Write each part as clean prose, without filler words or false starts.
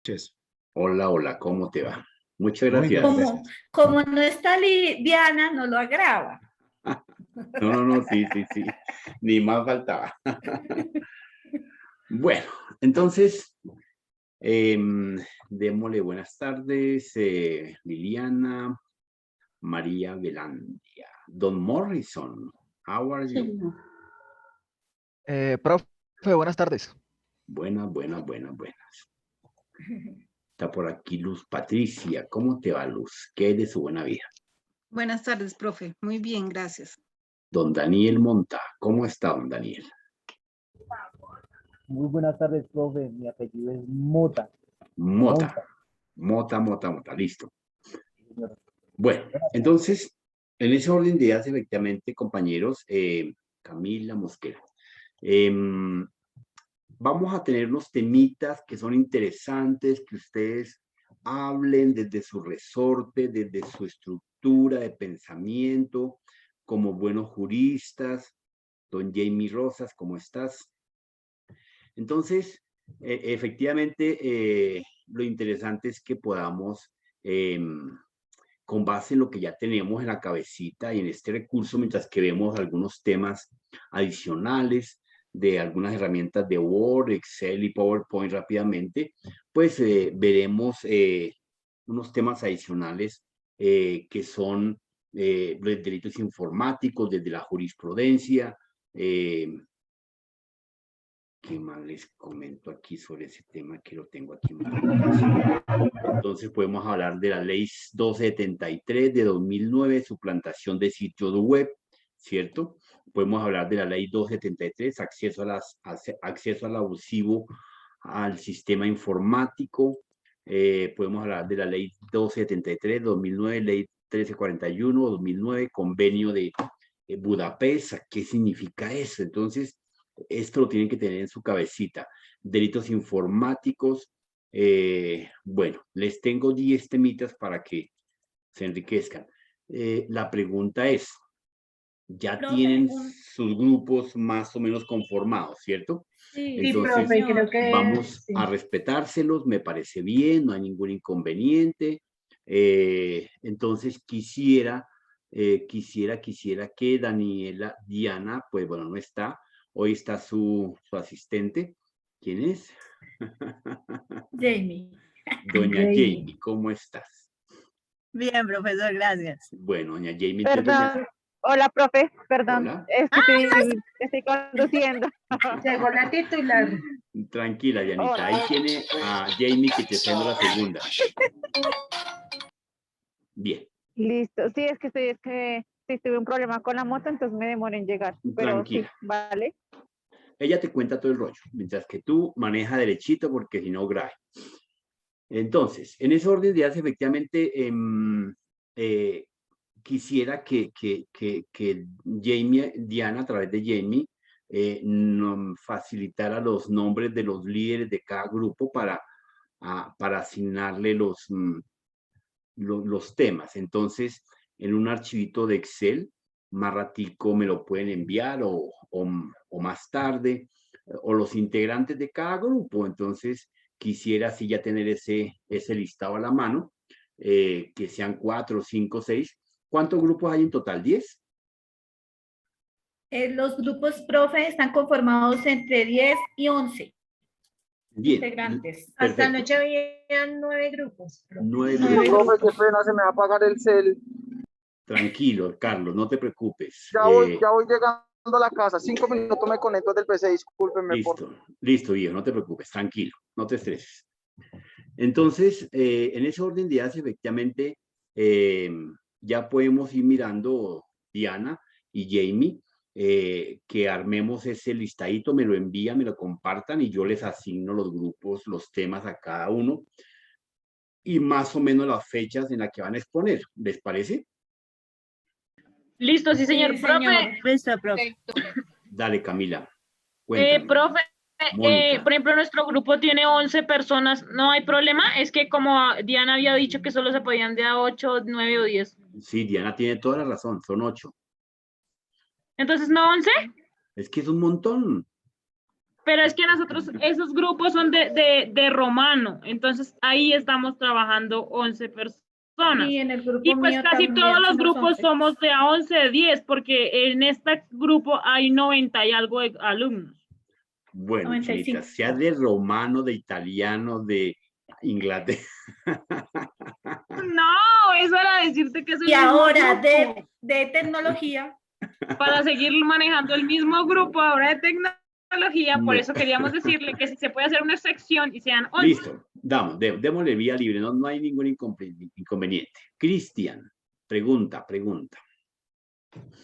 Noches. Hola, hola, ¿cómo te va? Muchas Muy bien, gracias. gracias. Como no está Diana, no lo agrava. No, sí. Ni más faltaba. Bueno, entonces, démosle buenas tardes, Liliana, María Velandia, Don Morrison, how are you? Profe, buenas tardes. Buenas. Está por aquí Luz Patricia. ¿Cómo te va, Luz? ¿Qué es de su buena vida? Buenas tardes, profe. Muy bien, gracias. Don Daniel Monta. ¿Cómo está, don Daniel? Muy buenas tardes, profe. Mi apellido es Mota. Mota. Listo. Bueno, entonces, en ese orden de ideas, efectivamente, compañeros, Camila Mosquera, vamos a tener unos temitas que son interesantes, que ustedes hablen desde su resorte, desde su estructura de pensamiento, como buenos juristas. Don Jamie Rosas, ¿cómo estás? Entonces, efectivamente, lo interesante es que podamos, con base en lo que ya tenemos en la cabecita y en este recurso, mientras que vemos algunos temas adicionales de algunas herramientas de Word, Excel y PowerPoint rápidamente, pues veremos unos temas adicionales que son los delitos informáticos desde la jurisprudencia. ¿Qué más les comento aquí sobre ese tema que lo tengo aquí? Entonces podemos hablar de la ley 273 de 2009, suplantación de sitios web, ¿cierto? Podemos hablar de la ley 273, acceso al abusivo al sistema informático. Podemos hablar de la ley 273, 2009, ley 1341, 2009, convenio de Budapest. ¿Qué significa eso? Entonces, esto lo tienen que tener en su cabecita. Delitos informáticos. Bueno, les tengo 10 temitas para que se enriquezcan. La pregunta es, ya tienen sus grupos más o menos conformados, ¿cierto? Sí, entonces, profe, creo que vamos a respetárselos, me parece bien, no hay ningún inconveniente. Entonces, quisiera que Diana, pues bueno, no está. Hoy está su asistente. ¿Quién es? Jamie. Doña Jamie, ¿cómo estás? Bien, profesor, gracias. Bueno, doña Jamie. Perdón, hola, profe, perdón, Hola. es que estoy conduciendo. Llegó la titular. Tranquila, Dianita, Hola. ahí tiene a Jamie que te está haciendo la segunda. Bien. Listo, sí, es que sí, tuve un problema con la moto, entonces me demoré en llegar, pero Tranquila. sí, vale. Ella te cuenta todo el rollo, mientras que tú maneja derechito porque si no, grave. Entonces, en ese orden de ideas, efectivamente, quisiera que Jamie, Diana, a través de Jamie, nos facilitara los nombres de los líderes de cada grupo para asignarle los temas. Entonces, en un archivito de Excel, más ratico me lo pueden enviar o más tarde, o los integrantes de cada grupo. Entonces, quisiera así ya tener ese listado a la mano, que sean 4, 5, 6. ¿Cuántos grupos hay en total? ¿10? Los grupos, profe, están conformados entre 10 y 11 integrantes. Hasta anoche habían 9 grupos. 9 9 grupos. Profe, qué pena, se me va a apagar el cel. Tranquilo, Carlos, no te preocupes. Ya voy llegando a la casa. 5 minutos me conecto del PC, discúlpenme. Listo, viejo, no te preocupes, tranquilo, no te estreses. Entonces, en ese orden de ideas, efectivamente, ya podemos ir mirando, Diana y Jamie, que armemos ese listadito, me lo envían, me lo compartan y yo les asigno los grupos, los temas a cada uno y más o menos las fechas en las que van a exponer. ¿Les parece? Listo, sí, señor. Sí, Profe, señor. Listo, profe. Dale, Camila. Cuéntame. profe, Mónica. por ejemplo, nuestro grupo tiene 11 personas, ¿no hay problema? Es que como Diana había dicho que solo se podían de a 8, 9 o 10. Sí, Diana tiene toda la razón, son 8. Entonces, ¿no 11? Es que es un montón. Pero es que nosotros, esos grupos son de romano, entonces ahí estamos trabajando 11 personas. Y en el grupo Y pues mío casi también todos los somos grupos 11. somos de a 11 de 10, porque en este grupo hay 90 y algo de alumnos. Bueno, 95. Chinita, sea de romano, de italiano, de Inglaterra. No, eso era decirte que es el Y mismo ahora grupo. de tecnología, Para seguir manejando el mismo grupo ahora de tecnología, por Bueno. eso queríamos decirle que si se puede hacer una sección y sean 11. Listo, démosle vía libre, no hay ningún inconveniente. Cristian, pregunta.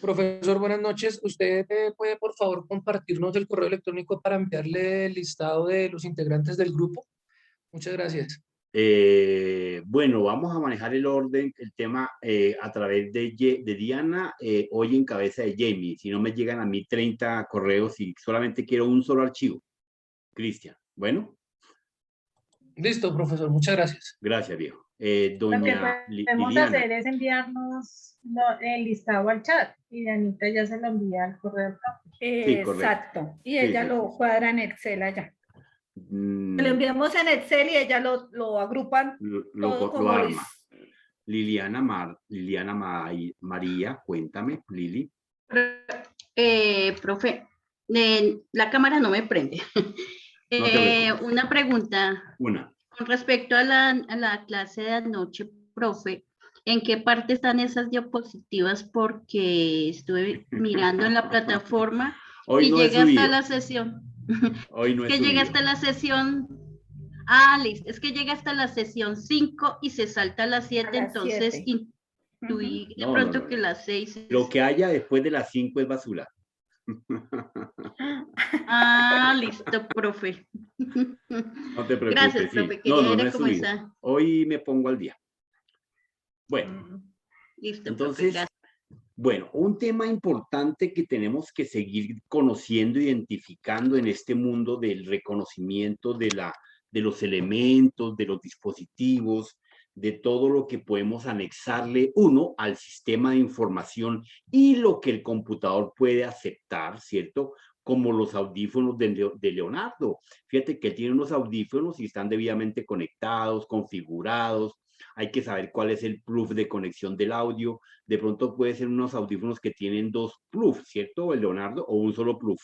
Profesor, buenas noches. ¿Usted puede, por favor, compartirnos el correo electrónico para enviarle el listado de los integrantes del grupo? Muchas gracias. Bueno, vamos a manejar el orden, el tema a través de Diana, hoy en cabeza de Jamie. Si no me llegan a mí 30 correos y solamente quiero un solo archivo. Cristian, bueno. Listo, profesor. Muchas gracias. Gracias, viejo. Lo que Doña podemos Liliana. hacer es enviarnos el listado al chat y Dianita ya se lo envía al correo del campus. Sí, correcto. exacto. Y Sí, ella sí, lo sí. cuadra en Excel allá. Mm, Lo enviamos en Excel y ella lo agrupan todo lo como arma. Liliana María, cuéntame, Lili. Profe, la cámara no me prende. No te preocupes. Una pregunta Una. con respecto a la clase de anoche, profe. ¿En qué parte están esas diapositivas? Porque estuve mirando en la plataforma Hoy y no he llegué hasta subido. la sesión. Hoy no he Que llegué subido. hasta la sesión. Listo. Es que llega hasta la sesión 5 y se salta a las 7, A las entonces 7. intuí de No, pronto no. que las 6. Lo que haya después de las 5 es basura. Listo, profe. No te preocupes. Gracias, sí. profe. Quería No era he como subido. esa. Hoy me pongo al día. Bueno, Listo, entonces, profe. Gracias. bueno, un tema importante que tenemos que seguir conociendo, identificando en este mundo del reconocimiento de los elementos, de los dispositivos, de todo lo que podemos anexarle uno al sistema de información y lo que el computador puede aceptar, ¿cierto? Como los audífonos de Leonardo. Fíjate que él tiene unos audífonos y están debidamente conectados, configurados. Hay que saber cuál es el proof de conexión del audio. De pronto puede ser unos audífonos que tienen 2 proof, ¿cierto, el Leonardo? O un solo proof.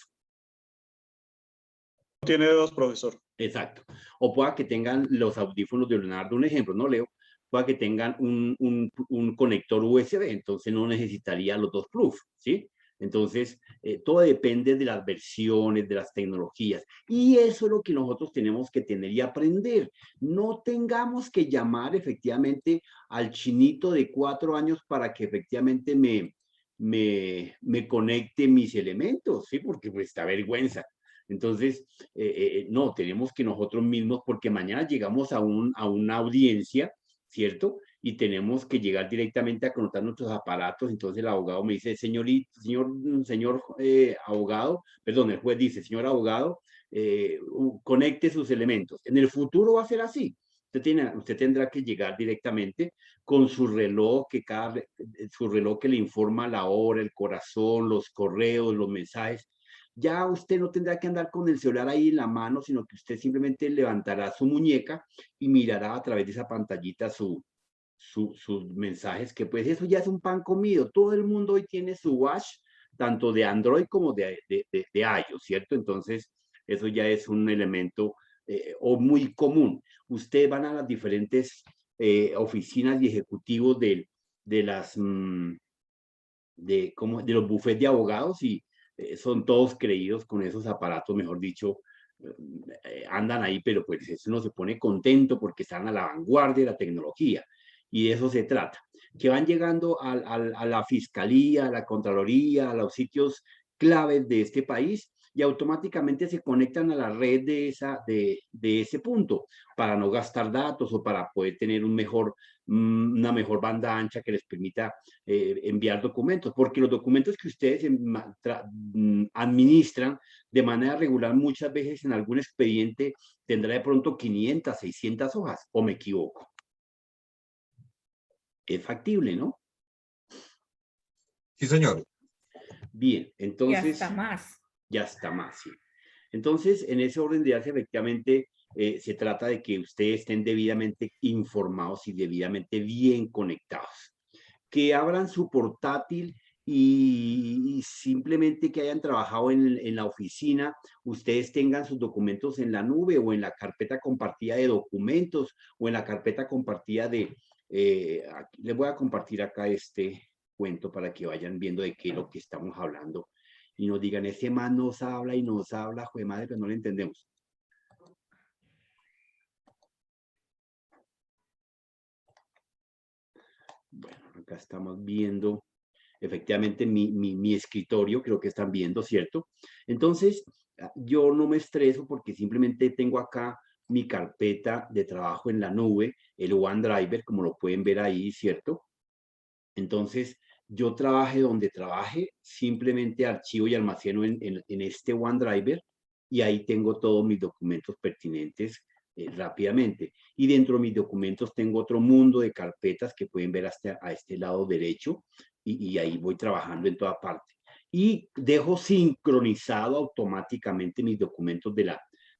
Tiene 2, profesor. Exacto. O pueda que tengan los audífonos de Leonardo, un ejemplo, ¿no, Leo? Pueda que tengan un conector USB, entonces no necesitaría los 2 proof, ¿sí? Entonces, todo depende de las versiones, de las tecnologías. Y eso es lo que nosotros tenemos que tener y aprender. No tengamos que llamar efectivamente al chinito de 4 años para que efectivamente me conecte mis elementos, ¿sí? Porque pues da vergüenza. Entonces, no, tenemos que nosotros mismos, porque mañana llegamos a una audiencia, ¿cierto? Y tenemos que llegar directamente a conectar nuestros aparatos. Entonces el abogado me dice, señor abogado, perdón, el juez dice, señor abogado, conecte sus elementos. En el futuro va a ser así. Usted tendrá que llegar directamente con su reloj, su reloj que le informa la hora, el corazón, los correos, los mensajes. Ya usted no tendrá que andar con el celular ahí en la mano, sino que usted simplemente levantará su muñeca y mirará a través de esa pantallita sus mensajes, que pues eso ya es un pan comido. Todo el mundo hoy tiene su watch, tanto de Android como de iOS, ¿cierto? Entonces, eso ya es un elemento o muy común. Ustedes van a las diferentes oficinas y ejecutivos de los bufetes de abogados y son todos creídos con esos aparatos, mejor dicho, andan ahí, pero pues eso uno se pone contento porque están a la vanguardia de la tecnología. Y de eso se trata, que van llegando a la fiscalía, a la contraloría, a los sitios claves de este país y automáticamente se conectan a la red de ese punto para no gastar datos o para poder tener una mejor banda ancha que les permita enviar documentos, porque los documentos que ustedes administran de manera regular muchas veces en algún expediente tendrá de pronto 500, 600 hojas, ¿o me equivoco? Es factible, ¿no? Sí, señor. Bien, entonces... Ya está más. Ya está más, sí. Entonces, en ese orden de ideas, efectivamente, se trata de que ustedes estén debidamente informados y debidamente bien conectados. Que abran su portátil y simplemente que hayan trabajado en la oficina, ustedes tengan sus documentos en la nube o en la carpeta compartida de documentos o en la carpeta compartida de... les voy a compartir acá este cuento para que vayan viendo de qué es lo que estamos hablando y nos digan, ese man nos habla y nos habla, joder madre, pero no le entendemos. Bueno, acá estamos viendo efectivamente mi escritorio, creo que están viendo, ¿cierto? Entonces, yo no me estreso porque simplemente tengo acá mi carpeta de trabajo en la nube, el OneDrive, como lo pueden ver ahí, ¿cierto? Entonces, yo trabaje donde trabaje, simplemente archivo y almaceno en este OneDrive y ahí tengo todos mis documentos pertinentes rápidamente. Y dentro de mis documentos tengo otro mundo de carpetas que pueden ver hasta a este lado derecho y ahí voy trabajando en toda parte. Y dejo sincronizado automáticamente mis documentos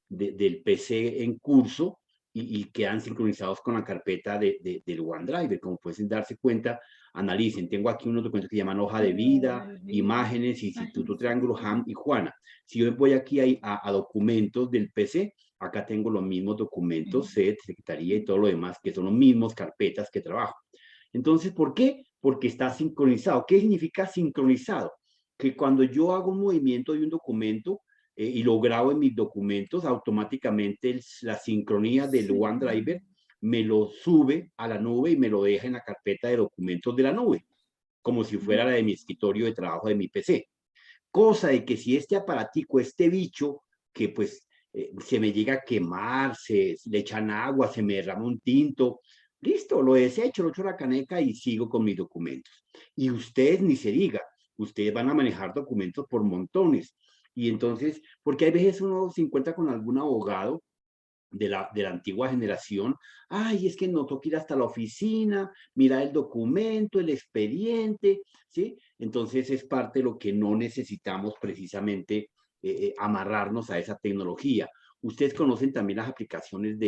del PC en curso y quedan sincronizados con la carpeta del OneDrive. Como pueden darse cuenta, analicen. Tengo aquí unos documentos que llaman hoja de vida, imágenes, Instituto Triángulo, Ham y Juana. Si yo voy aquí a documentos del PC, acá tengo los mismos documentos, SET, Secretaría y todo lo demás, que son los mismos carpetas que trabajo. Entonces, ¿por qué? Porque está sincronizado. ¿Qué significa sincronizado? Que cuando yo hago un movimiento de un documento y lo grabo en mis documentos, automáticamente la sincronía del OneDrive me lo sube a la nube y me lo deja en la carpeta de documentos de la nube, como si fuera la de mi escritorio de trabajo de mi PC. Cosa de que si este aparatico, este bicho, que pues se me llega a quemar, le echan agua, se me derrama un tinto, listo, lo desecho, lo echo a la caneca y sigo con mis documentos. Y ustedes ni se diga, ustedes van a manejar documentos por montones. Y entonces, porque hay veces uno se encuentra con algún abogado de la antigua generación, ay, es que no toca ir hasta la oficina, mirar el documento, el expediente, ¿sí? Entonces es parte de lo que no necesitamos precisamente amarrarnos a esa tecnología. Ustedes conocen también las aplicaciones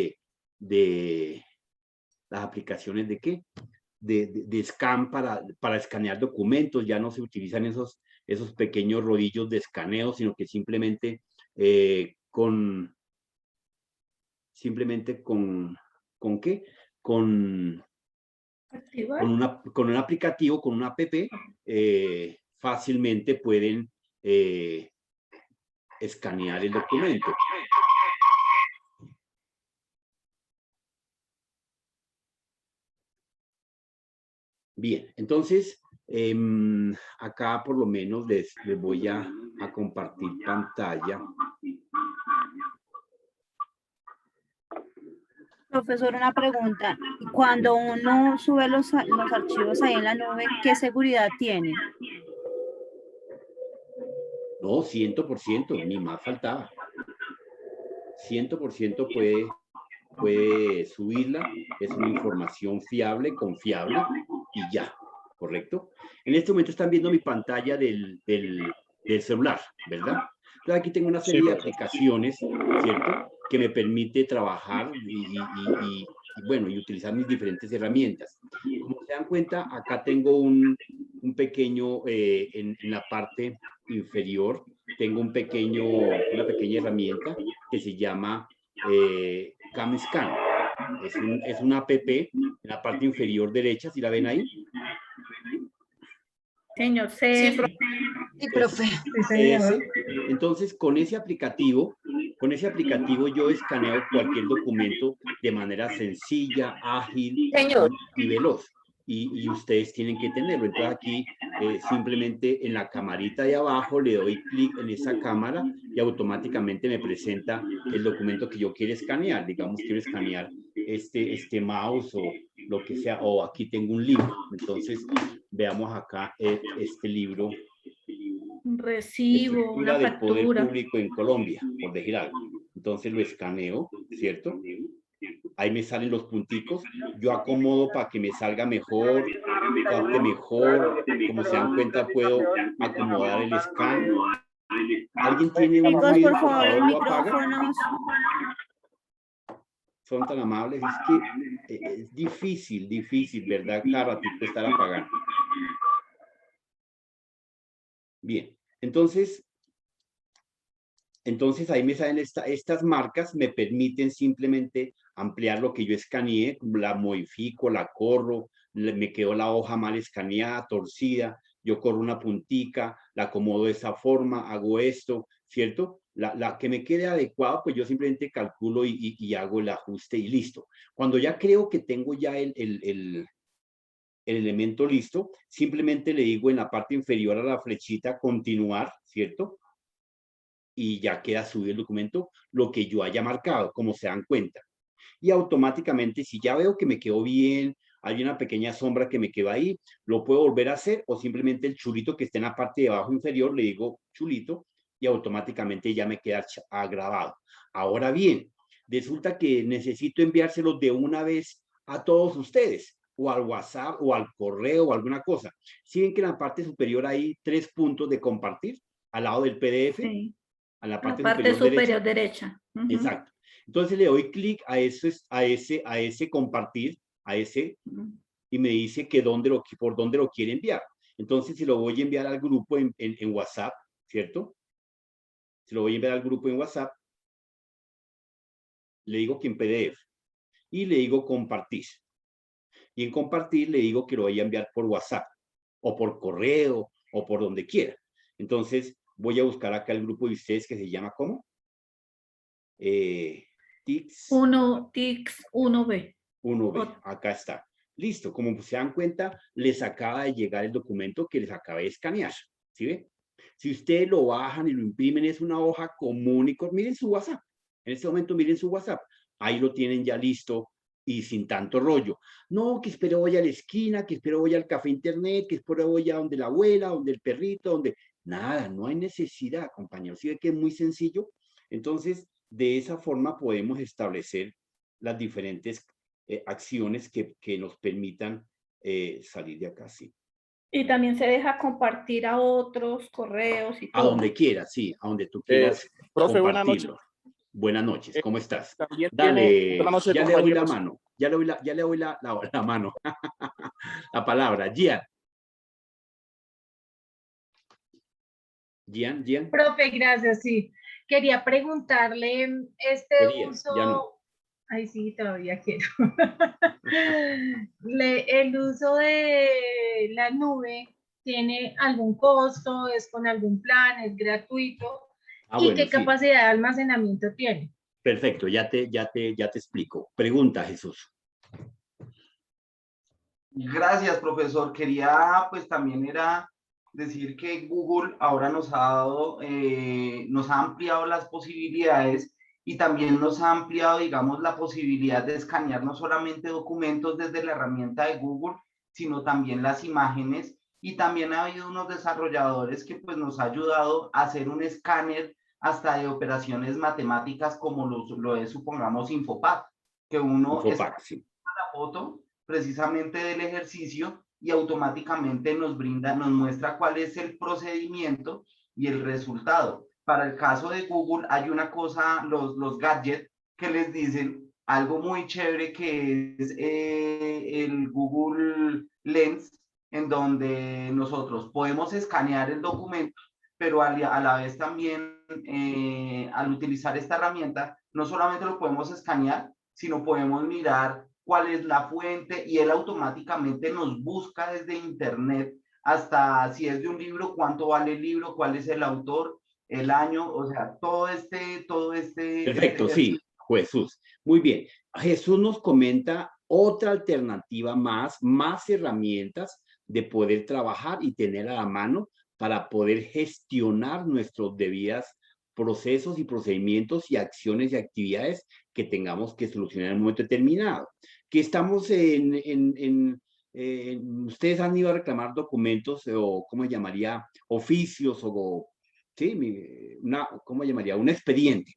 ¿las aplicaciones de qué? De scan para escanear documentos, ya no se utilizan esos pequeños rodillos de escaneo, sino que simplemente ¿con qué? Con un aplicativo, con una app, fácilmente pueden escanear el documento. Bien, entonces, acá por lo menos les voy a compartir pantalla. Profesor, una pregunta. Cuando uno sube los archivos ahí en la nube, ¿qué seguridad tiene? No, 100%, ni más faltaba. 100% puede subirla, es una información fiable, confiable y ya, ¿correcto? En este momento están viendo mi pantalla del celular, ¿verdad? Entonces aquí tengo una serie de aplicaciones, ¿cierto? Que me permite trabajar y bueno, y utilizar mis diferentes herramientas. Como se dan cuenta, acá tengo un pequeño, en la parte inferior, tengo una pequeña herramienta que se llama CamScan. Es una app en la parte inferior derecha, ¿sí la ven ahí? Señor, Sí, profe. Entonces, con ese aplicativo yo escaneo cualquier documento de manera sencilla, ágil y veloz. Y ustedes tienen que tenerlo. Entonces aquí simplemente en la camarita de abajo le doy clic en esa cámara y automáticamente me presenta el documento que yo quiero escanear. Digamos, quiero escanear este mouse o lo que sea, o aquí tengo un libro. Entonces veamos acá este libro. un recibo, una del Poder factura. Público en Colombia, por decir algo. Entonces lo escaneo, ¿cierto? Ahí me salen los punticos. Yo acomodo para que me salga mejor, capte mejor. Como se dan cuenta, puedo acomodar el scan ¿Alguien tiene un Chicos, ruido? por favor, los ¿Lo apaga? micrófonos. Son tan amables. Es que es difícil, ¿verdad? Cada ratito estar apagando. Bien, entonces ahí me salen estas marcas, me permiten simplemente ampliar lo que yo escaneé, la modifico, la corro, me quedó la hoja mal escaneada, torcida, yo corro una puntica, la acomodo de esa forma, hago esto, ¿cierto? La que me quede adecuada, pues yo simplemente calculo y hago el ajuste y listo. Cuando ya creo que tengo ya el elemento listo, simplemente le digo en la parte inferior a la flechita continuar, ¿cierto? Y ya queda subido el documento lo que yo haya marcado, como se dan cuenta. Y automáticamente, si ya veo que me quedó bien, hay una pequeña sombra que me queda ahí, lo puedo volver a hacer o simplemente el chulito que esté en la parte de abajo inferior, le digo chulito y automáticamente ya me queda grabado. Ahora bien, resulta que necesito enviárselos de una vez a todos ustedes, o al WhatsApp, o al correo, o alguna cosa. ¿Sí ven que en la parte superior hay 3 puntos de compartir al lado del PDF? Sí. A la La parte, parte superior derecha. Ujú. Exacto. Entonces le doy clic a ese compartir, y me dice que por dónde lo quiere enviar. Entonces, si lo voy a enviar al grupo en WhatsApp, ¿cierto? Si lo voy a enviar al grupo en WhatsApp, le digo que en PDF y le digo compartir. Y en compartir le digo que lo voy a enviar por WhatsApp o por correo o por donde quiera. Entonces, voy a buscar acá el grupo de ustedes que se llama ¿cómo? TICS 1B. 1B, acá está. Listo, como se dan cuenta, les acaba de llegar el documento que les acabé de escanear. ¿Sí ve? Si ustedes lo bajan y lo imprimen, es una hoja común y miren su WhatsApp. En este momento miren su WhatsApp. Ahí lo tienen ya listo y sin tanto rollo. No, que espero voy a la esquina, que espero voy al café internet, que espero voy a donde la abuela, donde el perrito, donde... Nada, no hay necesidad, compañeros. ¿Sí ve que es muy sencillo? Entonces, de esa forma podemos establecer las diferentes acciones que nos permitan salir de acá, sí. Y también se deja compartir a otros correos y todo. A donde quieras, sí, a donde tú quieras profe, buenas compartirlo. noches. Buenas noches, ¿cómo estás? También Dale, buenas noches, ya le doy la compañeros. mano, ya le doy la mano, la palabra. Gian. Profe, gracias, sí. Quería preguntarle uso... Ya no. Ay, sí, todavía quiero. El uso de la nube, ¿tiene algún costo? ¿Es con algún plan? ¿Es gratuito? ¿Y Bueno, qué sí. capacidad de almacenamiento tiene? Perfecto, ya te explico. Pregunta, Jesús. Gracias, profesor. Quería, pues también era decir que Google ahora nos ha dado, nos ha ampliado las posibilidades y también nos ha ampliado, digamos, la posibilidad de escanear no solamente documentos desde la herramienta de Google, sino también las imágenes. Y también ha habido unos desarrolladores que pues nos ha ayudado a hacer un escáner hasta de operaciones matemáticas como lo es, supongamos, Infopad, que uno Infopad, sí. la foto precisamente del ejercicio y automáticamente nos muestra cuál es el procedimiento y el resultado. Para el caso de Google hay una cosa, los gadgets que les dicen algo muy chévere que es el Google Lens, en donde nosotros podemos escanear el documento, pero a la vez también al utilizar esta herramienta, no solamente lo podemos escanear, sino podemos mirar cuál es la fuente y él automáticamente nos busca desde internet hasta si es de un libro, cuánto vale el libro, cuál es el autor, el año, o sea, todo este... Perfecto, sí, Jesús. Muy bien. Jesús nos comenta otra alternativa más herramientas de poder trabajar y tener a la mano para poder gestionar nuestros debidos procesos y procedimientos y acciones y actividades que tengamos que solucionar en un momento determinado. Que estamos ustedes han ido a reclamar documentos o, ¿cómo se llamaría? Oficios o, ¿sí? ¿Cómo se llamaría? Un expediente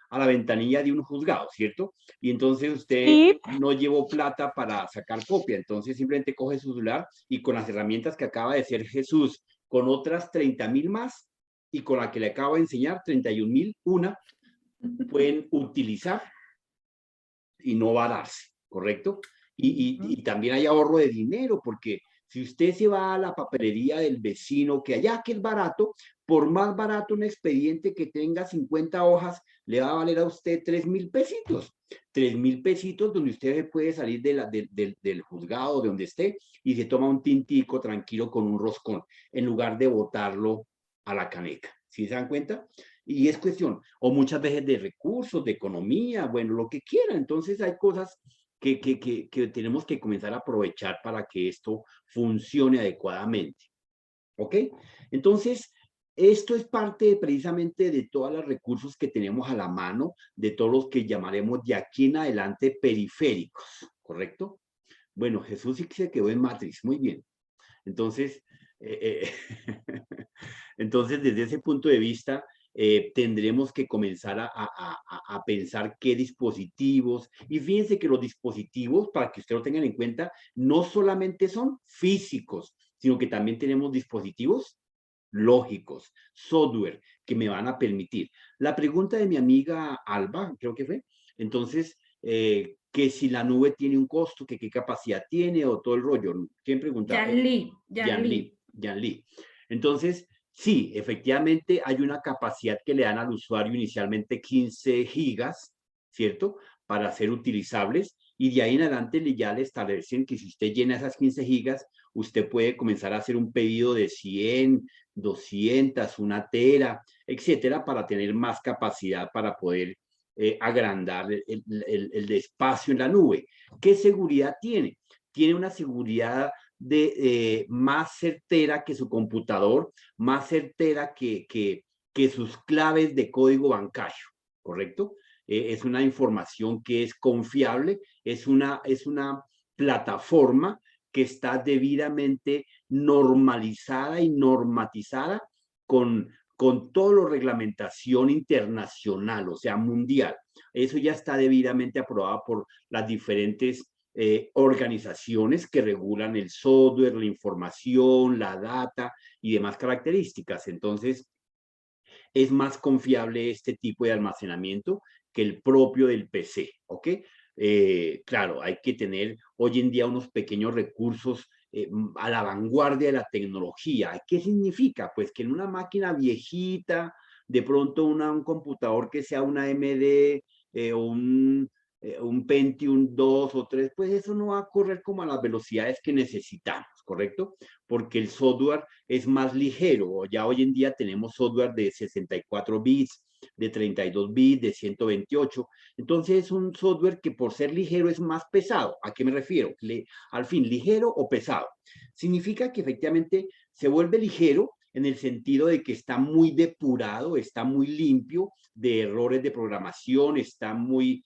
a la ventanilla de un juzgado, ¿cierto? Y entonces usted no llevó plata para sacar copia, entonces simplemente coge su celular y con las herramientas que acaba de hacer Jesús, con otras 30,000 más, y con la que le acabo de enseñar, 31.001, pueden utilizar y no vararse, ¿correcto? Y también hay ahorro de dinero, porque si usted se va a la papelería del vecino, que allá que es barato, por más barato un expediente que tenga 50 hojas, le va a valer a usted 3.000 pesitos. 3.000 pesitos donde usted puede salir del juzgado, de donde esté, y se toma un tintico tranquilo con un roscón, en lugar de botarlo a la caneca. ¿Sí se dan cuenta? Y es cuestión, o muchas veces de recursos, de economía, bueno, lo que quiera. Entonces hay cosas que tenemos que comenzar a aprovechar para que esto funcione adecuadamente. ¿Ok? Entonces, esto es parte precisamente de todos los recursos que tenemos a la mano, de todos los que llamaremos de aquí en adelante periféricos, ¿correcto? Bueno, Jesús sí que se quedó en Matrix, muy bien. Entonces, entonces desde ese punto de vista, tendremos que comenzar a pensar qué dispositivos, y fíjense que los dispositivos, para que ustedes lo tengan en cuenta, no solamente son físicos, sino que también tenemos dispositivos lógicos, software, que me van a permitir. La pregunta de mi amiga Alba, creo que fue, entonces, que si la nube tiene un costo, que qué capacidad tiene, o todo el rollo. ¿Quién preguntaba? Yanli. Entonces, sí, efectivamente hay una capacidad que le dan al usuario inicialmente 15 gigas, ¿cierto? Para ser utilizables, y de ahí en adelante ya le establecen que si usted llena esas 15 gigas, usted puede comenzar a hacer un pedido de 100, 200, 1 tera, etcétera, para tener más capacidad para poder agrandar el espacio en la nube. ¿Qué seguridad tiene? Tiene una seguridad más certera que su computador, más certera que sus claves de código bancario, ¿correcto? Es una información que es confiable, es una plataforma que está debidamente normalizada y normatizada con toda la reglamentación internacional, o sea, mundial. Eso ya está debidamente aprobado por las diferentes organizaciones que regulan el software, la información, la data y demás características. Entonces, es más confiable este tipo de almacenamiento que el propio del PC, ¿ok? Claro, hay que tener hoy en día unos pequeños recursos a la vanguardia de la tecnología. ¿Qué significa? Pues que en una máquina viejita, de pronto un computador que sea una AMD o un Pentium 2 o 3, pues eso no va a correr como a las velocidades que necesitamos, ¿correcto? Porque el software es más ligero. Ya hoy en día tenemos software de 64 bits, de 32 bits, de 128. Entonces es un software que por ser ligero es más pesado. ¿A qué me refiero? Al fin, ligero o pesado. Significa que efectivamente se vuelve ligero en el sentido de que está muy depurado, está muy limpio de errores de programación, está muy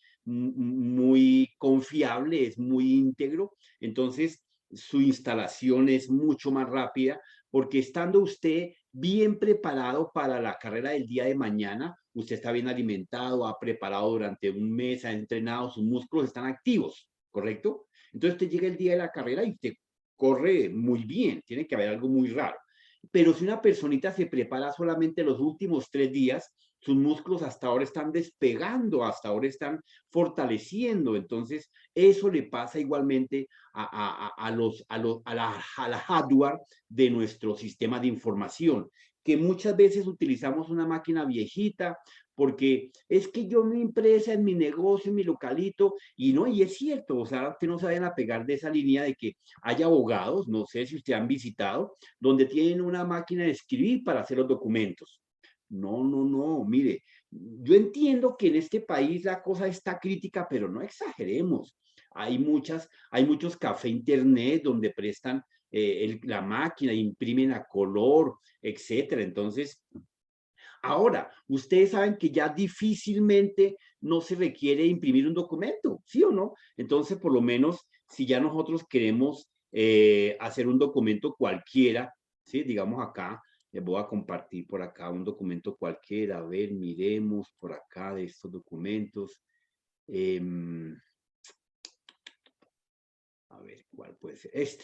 confiable, es muy íntegro. Entonces, su instalación es mucho más rápida, porque estando usted bien preparado para la carrera del día de mañana, usted está bien alimentado, ha preparado durante un mes, ha entrenado, sus músculos están activos, ¿correcto? Entonces usted llega el día de la carrera y usted corre muy bien, tiene que haber algo muy raro. Pero si una personita se prepara solamente los últimos 3 días, sus músculos hasta ahora están despegando, hasta ahora están fortaleciendo. Entonces, eso le pasa igualmente a la hardware de nuestro sistema de información, que muchas veces utilizamos una máquina viejita porque es que yo mi empresa, en mi negocio, en mi localito, y no, y es cierto, o sea, que no se vayan a pegar de esa línea de que hay abogados, no sé si ustedes han visitado, donde tienen una máquina de escribir para hacer los documentos. No, no, no, mire, yo entiendo que en este país la cosa está crítica, pero no exageremos. Hay muchos café internet donde prestan la máquina, imprimen a color, etcétera. Entonces, ahora, ustedes saben que ya difícilmente no se requiere imprimir un documento, ¿sí o no? Entonces, por lo menos, si ya nosotros queremos hacer un documento cualquiera, ¿sí? Digamos acá, les voy a compartir por acá un documento cualquiera. A ver, miremos por acá de estos documentos. A ver, ¿cuál puede ser? Este.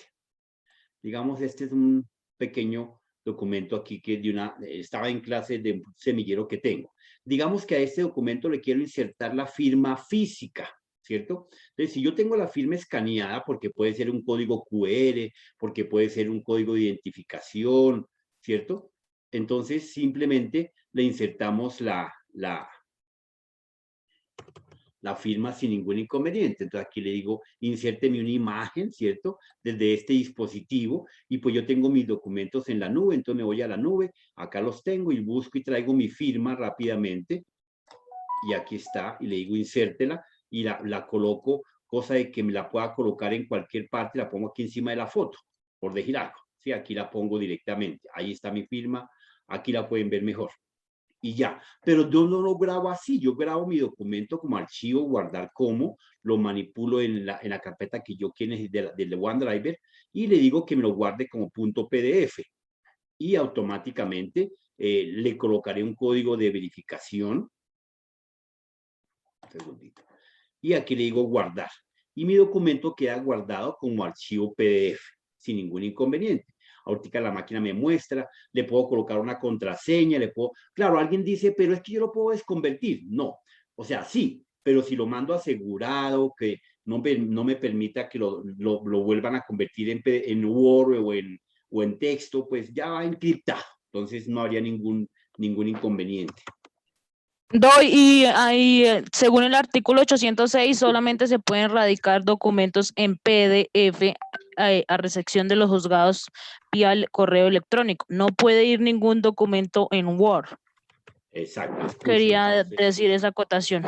Digamos, este es un pequeño documento aquí que estaba en clase de un semillero que tengo. Digamos que a este documento le quiero insertar la firma física, ¿cierto? Entonces, si yo tengo la firma escaneada, porque puede ser un código QR, porque puede ser un código de identificación, ¿cierto? Entonces, simplemente le insertamos la firma sin ningún inconveniente. Entonces, aquí le digo, insérteme una imagen, ¿cierto? Desde este dispositivo, y pues yo tengo mis documentos en la nube, entonces me voy a la nube, acá los tengo y busco y traigo mi firma rápidamente, y aquí está, y le digo, insértela, y la coloco, cosa de que me la pueda colocar en cualquier parte, la pongo aquí encima de la foto, por decir algo, ¿sí? Aquí la pongo directamente, ahí está mi firma, aquí la pueden ver mejor. Y ya, pero yo no lo grabo así, yo grabo mi documento como archivo, guardar como, lo manipulo en la carpeta que yo quiero del OneDrive y le digo que me lo guarde como .pdf y automáticamente le colocaré un código de verificación. Un segundito. Y aquí le digo guardar y mi documento queda guardado como archivo PDF sin ningún inconveniente. Ahorita la máquina me muestra, le puedo colocar una contraseña, Claro, alguien dice, pero es que yo lo puedo desconvertir. No, o sea, sí, pero si lo mando asegurado, que no me permita que lo vuelvan a convertir en Word o en texto, pues ya va encriptado. Entonces no habría ningún inconveniente. Y según el artículo 806, solamente se pueden radicar documentos en PDF a recepción de los juzgados vía el correo electrónico. No puede ir ningún documento en Word. Exacto. Quería decir esa acotación.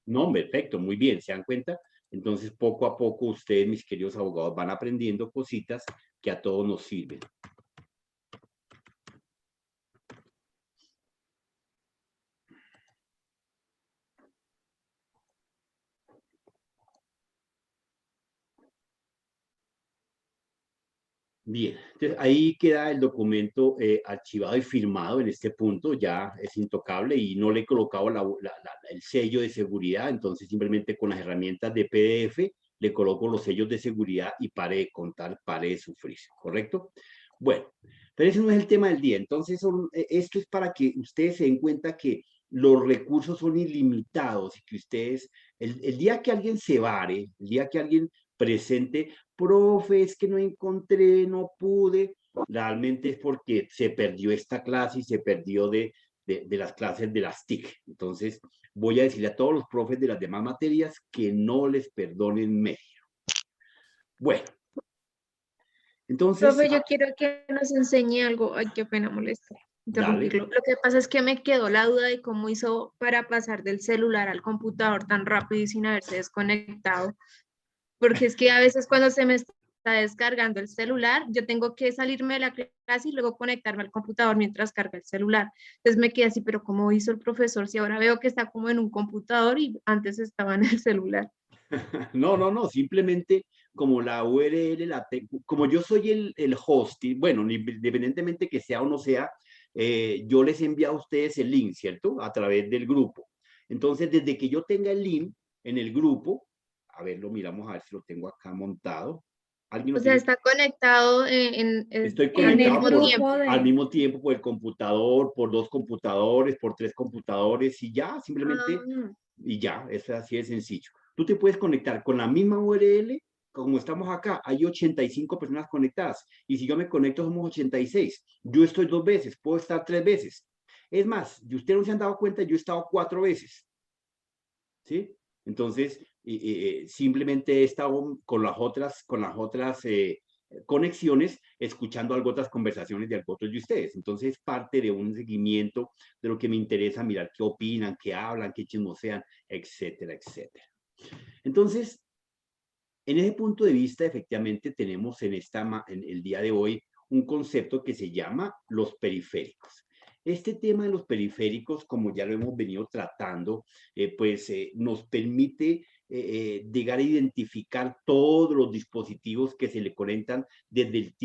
No, perfecto, muy bien, ¿se dan cuenta? Entonces, poco a poco, ustedes, mis queridos abogados, van aprendiendo cositas que a todos nos sirven. Bien, entonces ahí queda el documento archivado y firmado en este punto, ya es intocable y no le he colocado el sello de seguridad, entonces simplemente con las herramientas de PDF le coloco los sellos de seguridad y pare de contar, pare de sufrir, ¿correcto? Bueno, pero ese no es el tema del día, entonces esto es para que ustedes se den cuenta que los recursos son ilimitados y que ustedes, el día que alguien se vare, el día que alguien presente, profe, es que no encontré, no pude, realmente es porque se perdió esta clase y se perdió de las clases de las TIC. Entonces, voy a decirle a todos los profes de las demás materias que no les perdonen medio. Bueno. Entonces... Profe, yo quiero que nos enseñe algo. Ay, qué pena molestar. Interrumpirlo. Lo que pasa es que me quedó la duda de cómo hizo para pasar del celular al computador tan rápido y sin haberse desconectado. Porque es que a veces cuando se me está descargando el celular, yo tengo que salirme de la clase y luego conectarme al computador mientras carga el celular. Entonces me quedé así, pero ¿cómo hizo el profesor si ahora veo que está como en un computador y antes estaba en el celular? No, simplemente como la URL, como yo soy el host, bueno, independientemente que sea o no sea, yo les envío a ustedes el link, ¿cierto? A través del grupo. Entonces, desde que yo tenga el link en el grupo, a ver, lo miramos a ver si lo tengo acá montado. O sea, está conectado Estoy conectado al mismo tiempo por el computador, por 2 computadores, por 3 computadores y ya, simplemente, y ya, es así de sencillo. Tú te puedes conectar con la misma URL, como estamos acá, hay 85 personas conectadas y si yo me conecto somos 86. Yo estoy 2 veces, puedo estar 3 veces. Es más, y ustedes no se han dado cuenta, yo he estado 4 veces. ¿Sí? Entonces, simplemente he estado con las otras conexiones, escuchando otras conversaciones de otros de ustedes. Entonces, parte de un seguimiento de lo que me interesa, mirar qué opinan, qué hablan, qué chismosean, etcétera, etcétera. Entonces, en ese punto de vista, efectivamente, tenemos en el día de hoy un concepto que se llama los periféricos. Este tema de los periféricos, como ya lo hemos venido tratando, nos permite llegar a identificar todos los dispositivos que se le conectan desde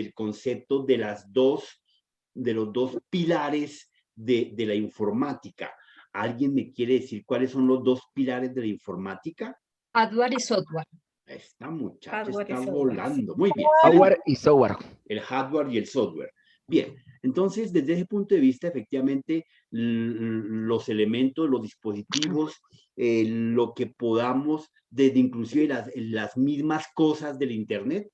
el concepto de los dos pilares de la informática. ¿Alguien me quiere decir cuáles son los 2 pilares de la informática? Hardware y software. Esta muchacha está volando. Muy bien. Hardware y software. El hardware y el software. Bien, entonces desde ese punto de vista, efectivamente, los elementos, los dispositivos, lo que podamos, desde inclusive las mismas cosas del Internet,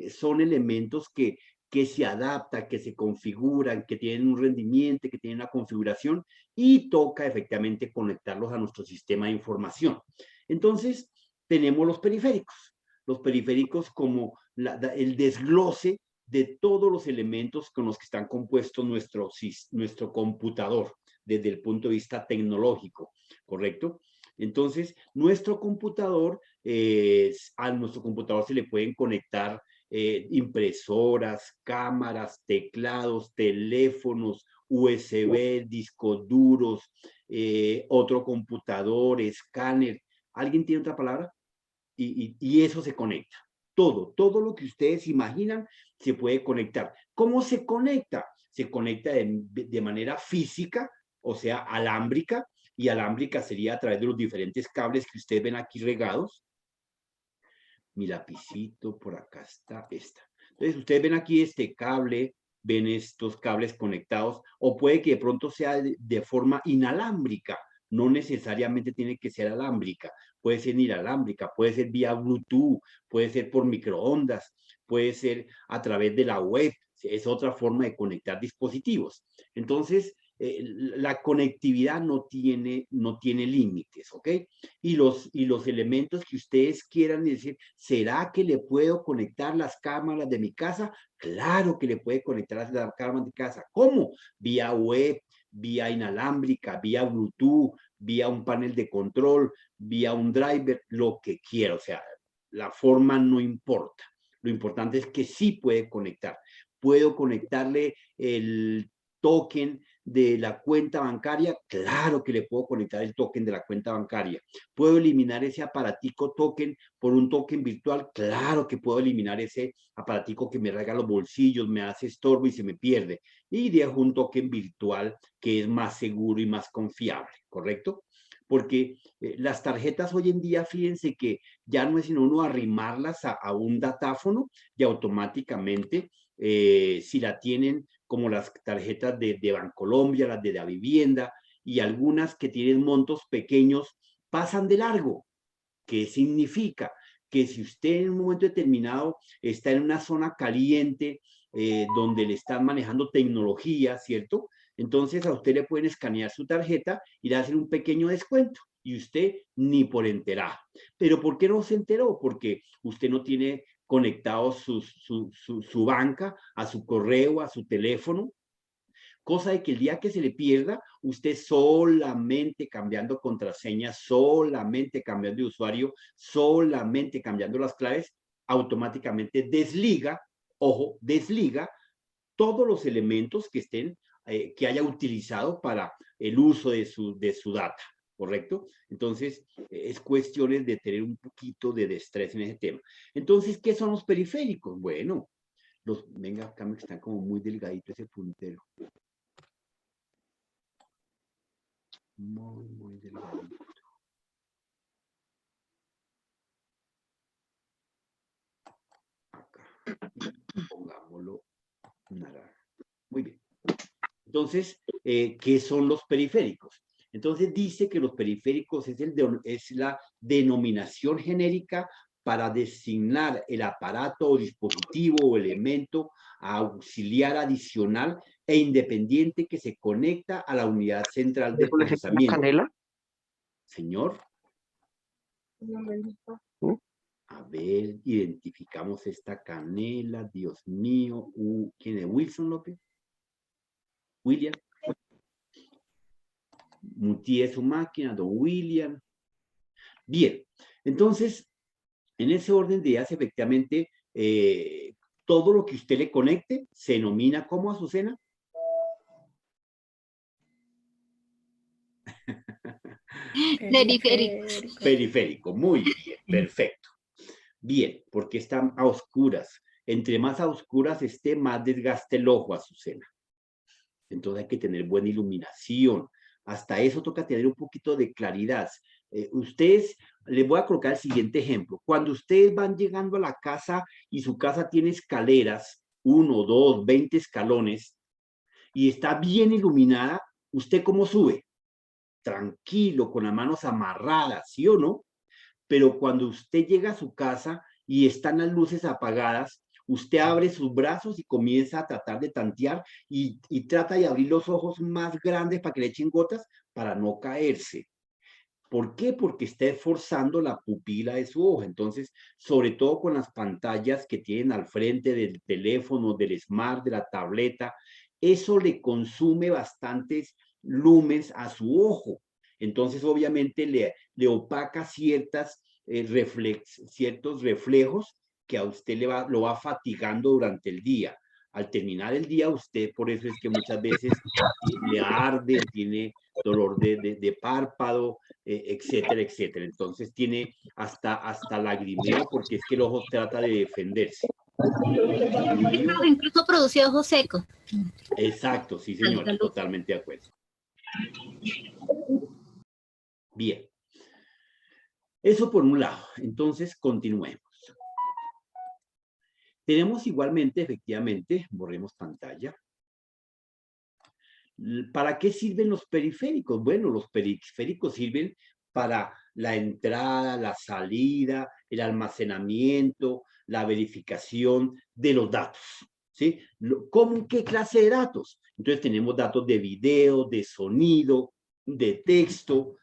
son elementos que se adaptan, que se configuran, que tienen un rendimiento, que tienen una configuración y toca efectivamente conectarlos a nuestro sistema de información. Entonces, tenemos los periféricos como el desglose de todos los elementos con los que están compuestos nuestro computador desde el punto de vista tecnológico, ¿correcto? Entonces, nuestro computador se le pueden conectar impresoras, cámaras, teclados, teléfonos, USB, discos duros, otro computador, escáner. ¿Alguien tiene otra palabra? Y eso se conecta. Todo lo que ustedes imaginan se puede conectar. ¿Cómo se conecta? Se conecta de manera física, o sea, alámbrica, y alámbrica sería a través de los diferentes cables que ustedes ven aquí regados. Mi lapicito, por acá está esta. Entonces, ustedes ven aquí este cable, ven estos cables conectados, o puede que de pronto sea de forma inalámbrica. No necesariamente tiene que ser alámbrica, puede ser inalámbrica, puede ser vía Bluetooth, puede ser por microondas, puede ser a través de la web, es otra forma de conectar dispositivos. Entonces, la conectividad no tiene límites, ¿ok? Y los elementos que ustedes quieran decir, ¿será que le puedo conectar las cámaras de mi casa? Claro que le puede conectar las cámaras de casa. ¿Cómo? Vía web, vía inalámbrica, vía Bluetooth, vía un panel de control, vía un driver, lo que quiera. O sea, la forma no importa. Lo importante es que sí puede conectar. ¿Puedo conectarle el token de la cuenta bancaria? Claro que le puedo conectar el token de la cuenta bancaria. ¿Puedo eliminar ese aparatico token por un token virtual? Claro que puedo eliminar ese aparatico que me rega los bolsillos, me hace estorbo y se me pierde. Y dejo un token virtual que es más seguro y más confiable, ¿correcto? Porque las tarjetas hoy en día, fíjense que ya no es sino uno arrimarlas a un datáfono y automáticamente, si la tienen como las tarjetas de Bancolombia, las de la vivienda y algunas que tienen montos pequeños, pasan de largo. ¿Qué significa? Que si usted en un momento determinado está en una zona caliente, donde le están manejando tecnología, ¿cierto? Entonces a usted le pueden escanear su tarjeta y le hacen un pequeño descuento y usted ni por enterado. ¿Pero por qué no se enteró? Porque usted no tiene conectado su banca a su correo, a su teléfono, cosa de que el día que se le pierda, usted solamente cambiando contraseña, solamente cambiando de usuario, solamente cambiando las claves, automáticamente desliga, ojo, desliga todos los elementos que estén, que haya utilizado para el uso de su data, ¿correcto? Entonces, es cuestión de tener un poquito de destreza en ese tema. Entonces, ¿qué son los periféricos? Bueno, venga, acá me están como muy delgadito ese puntero. Muy delgadito. Acá. Pongámoslo naranja. Muy bien. Entonces, ¿qué son los periféricos? Entonces dice que los periféricos es la denominación genérica para designar el aparato o dispositivo o elemento auxiliar adicional e independiente que se conecta a la unidad central de procesamiento. ¿Canela? Señor. A ver, identificamos esta canela, Dios mío. ¿Quién es? ¿Wilson López? William. Mutie su máquina, don William. Bien, entonces, en ese orden de ideas, efectivamente, todo lo que usted le conecte se denomina ¿cómo, Azucena? Periférico. Periférico, muy bien, perfecto. Bien, porque están a oscuras. Entre más a oscuras esté, más desgaste el ojo, Azucena. Entonces hay que tener buena iluminación. Hasta eso toca tener un poquito de claridad. Ustedes, les voy a colocar el siguiente ejemplo. Cuando ustedes van llegando a la casa y su casa tiene escaleras, 1, 2, 20 escalones, y está bien iluminada, ¿usted cómo sube? Tranquilo, con las manos amarradas, ¿sí o no? Pero cuando usted llega a su casa y están las luces apagadas, usted abre sus brazos y comienza a tratar de tantear y trata de abrir los ojos más grandes para que le echen gotas para no caerse. ¿Por qué? Porque está esforzando la pupila de su ojo. Entonces, sobre todo con las pantallas que tienen al frente del teléfono, del smart, de la tableta, eso le consume bastantes lumens a su ojo. Entonces, obviamente, le opaca ciertos reflejos que a usted lo va fatigando durante el día. Al terminar el día, usted, por eso es que muchas veces le arde, tiene dolor de párpado, etcétera, etcétera. Entonces tiene hasta lagrimeo porque es que el ojo trata de defenderse. Incluso produce ojos secos. Exacto, sí, señora, totalmente de acuerdo. Bien. Eso por un lado. Entonces, continuemos. Tenemos igualmente, efectivamente, borremos pantalla. ¿Para qué sirven los periféricos? Bueno, los periféricos sirven para la entrada, la salida, el almacenamiento, la verificación de los datos, ¿sí? ¿Cómo qué clase de datos? Entonces tenemos datos de video, de sonido, de texto,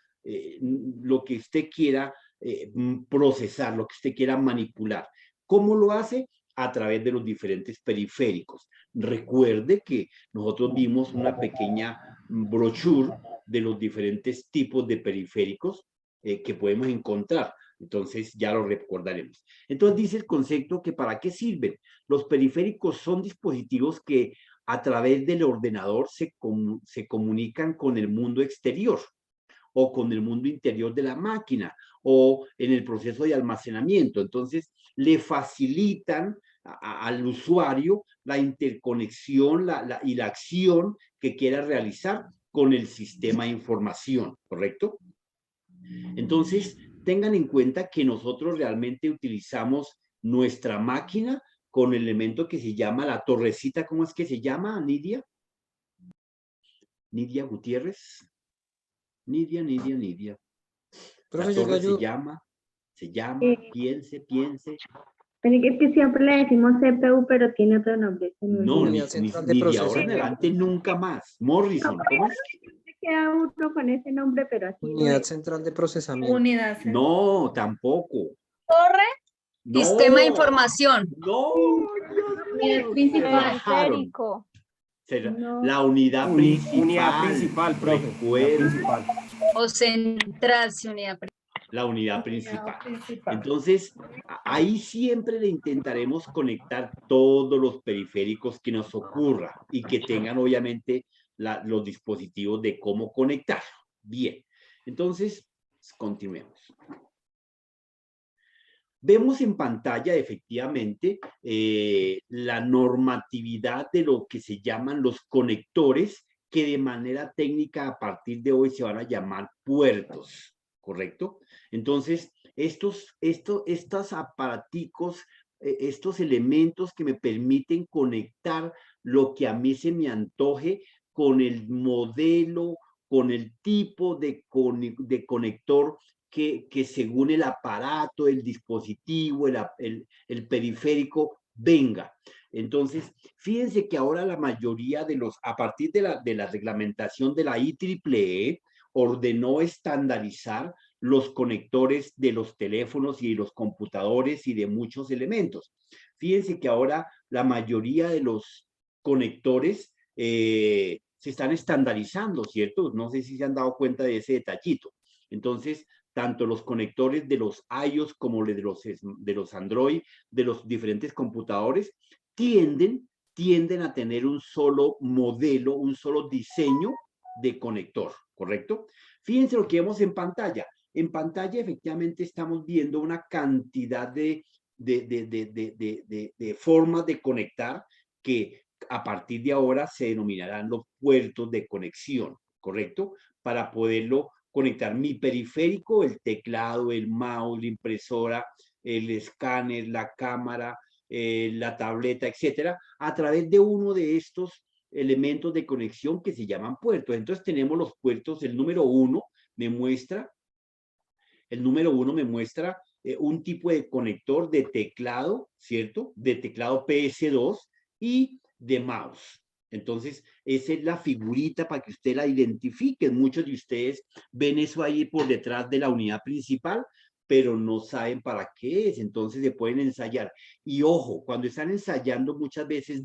lo que usted quiera procesar, lo que usted quiera manipular. ¿Cómo lo hace? A través de los diferentes periféricos. Recuerde que nosotros vimos una pequeña brochure de los diferentes tipos de periféricos que podemos encontrar. Entonces ya lo recordaremos. Entonces dice el concepto que ¿para qué sirven? Los periféricos son dispositivos que a través del ordenador se comunican con el mundo exterior o con el mundo interior de la máquina o en el proceso de almacenamiento. Entonces, le facilitan al usuario la interconexión y la acción que quiera realizar con el sistema de información, ¿correcto? Entonces, tengan en cuenta que nosotros realmente utilizamos nuestra máquina con el elemento que se llama la torrecita. ¿Cómo es que se llama, Nidia? Nidia Gutiérrez. Nidia. La torre se llama, piense. Pero es que siempre le decimos CPU, pero tiene otro nombre. No, ni de ahora en adelante nunca más. Morrison, ¿cómo es? Queda uno con ese nombre, pero así. Unidad central de procesamiento. Unidad central. No, tampoco. Torre. No, Sistema de información. No. Periférico. La unidad principal. Unidad principal, profe. O central, unidad principal. La unidad principal. Entonces, ahí siempre le intentaremos conectar todos los periféricos que nos ocurra y que tengan, obviamente, los dispositivos de cómo conectar. Bien. Entonces, continuemos. Vemos en pantalla, efectivamente, la normatividad de lo que se llaman los conectores, que de manera técnica a partir de hoy se van a llamar puertos, ¿correcto? Entonces, estos aparaticos, estos elementos que me permiten conectar lo que a mí se me antoje con el modelo, con el tipo de conector que según el aparato, el dispositivo, el periférico venga. Entonces, fíjense que ahora la mayoría a partir de la reglamentación de la IEEE, ordenó estandarizar los conectores de los teléfonos y de los computadores y de muchos elementos. Fíjense que ahora la mayoría de los conectores se están estandarizando, ¿cierto? No sé si se han dado cuenta de ese detallito. Entonces, tanto los conectores de los iOS como de los Android, de los diferentes computadores, tienden a tener un solo modelo, un solo diseño de conector, ¿correcto? Fíjense lo que vemos en pantalla. En pantalla, efectivamente, estamos viendo una cantidad de formas de conectar que a partir de ahora se denominarán los puertos de conexión, ¿correcto? Para poderlo conectar mi periférico, el teclado, el mouse, la impresora, el escáner, la cámara, la tableta, etcétera, a través de uno de estos elementos de conexión que se llaman puertos. Entonces tenemos los puertos, el número 1 me muestra un tipo de conector de teclado, ¿cierto? De teclado PS2 y de mouse. Entonces, esa es la figurita para que usted la identifique. Muchos de ustedes ven eso ahí por detrás de la unidad principal, pero no saben para qué es. Entonces, se pueden ensayar. Y ojo, cuando están ensayando, muchas veces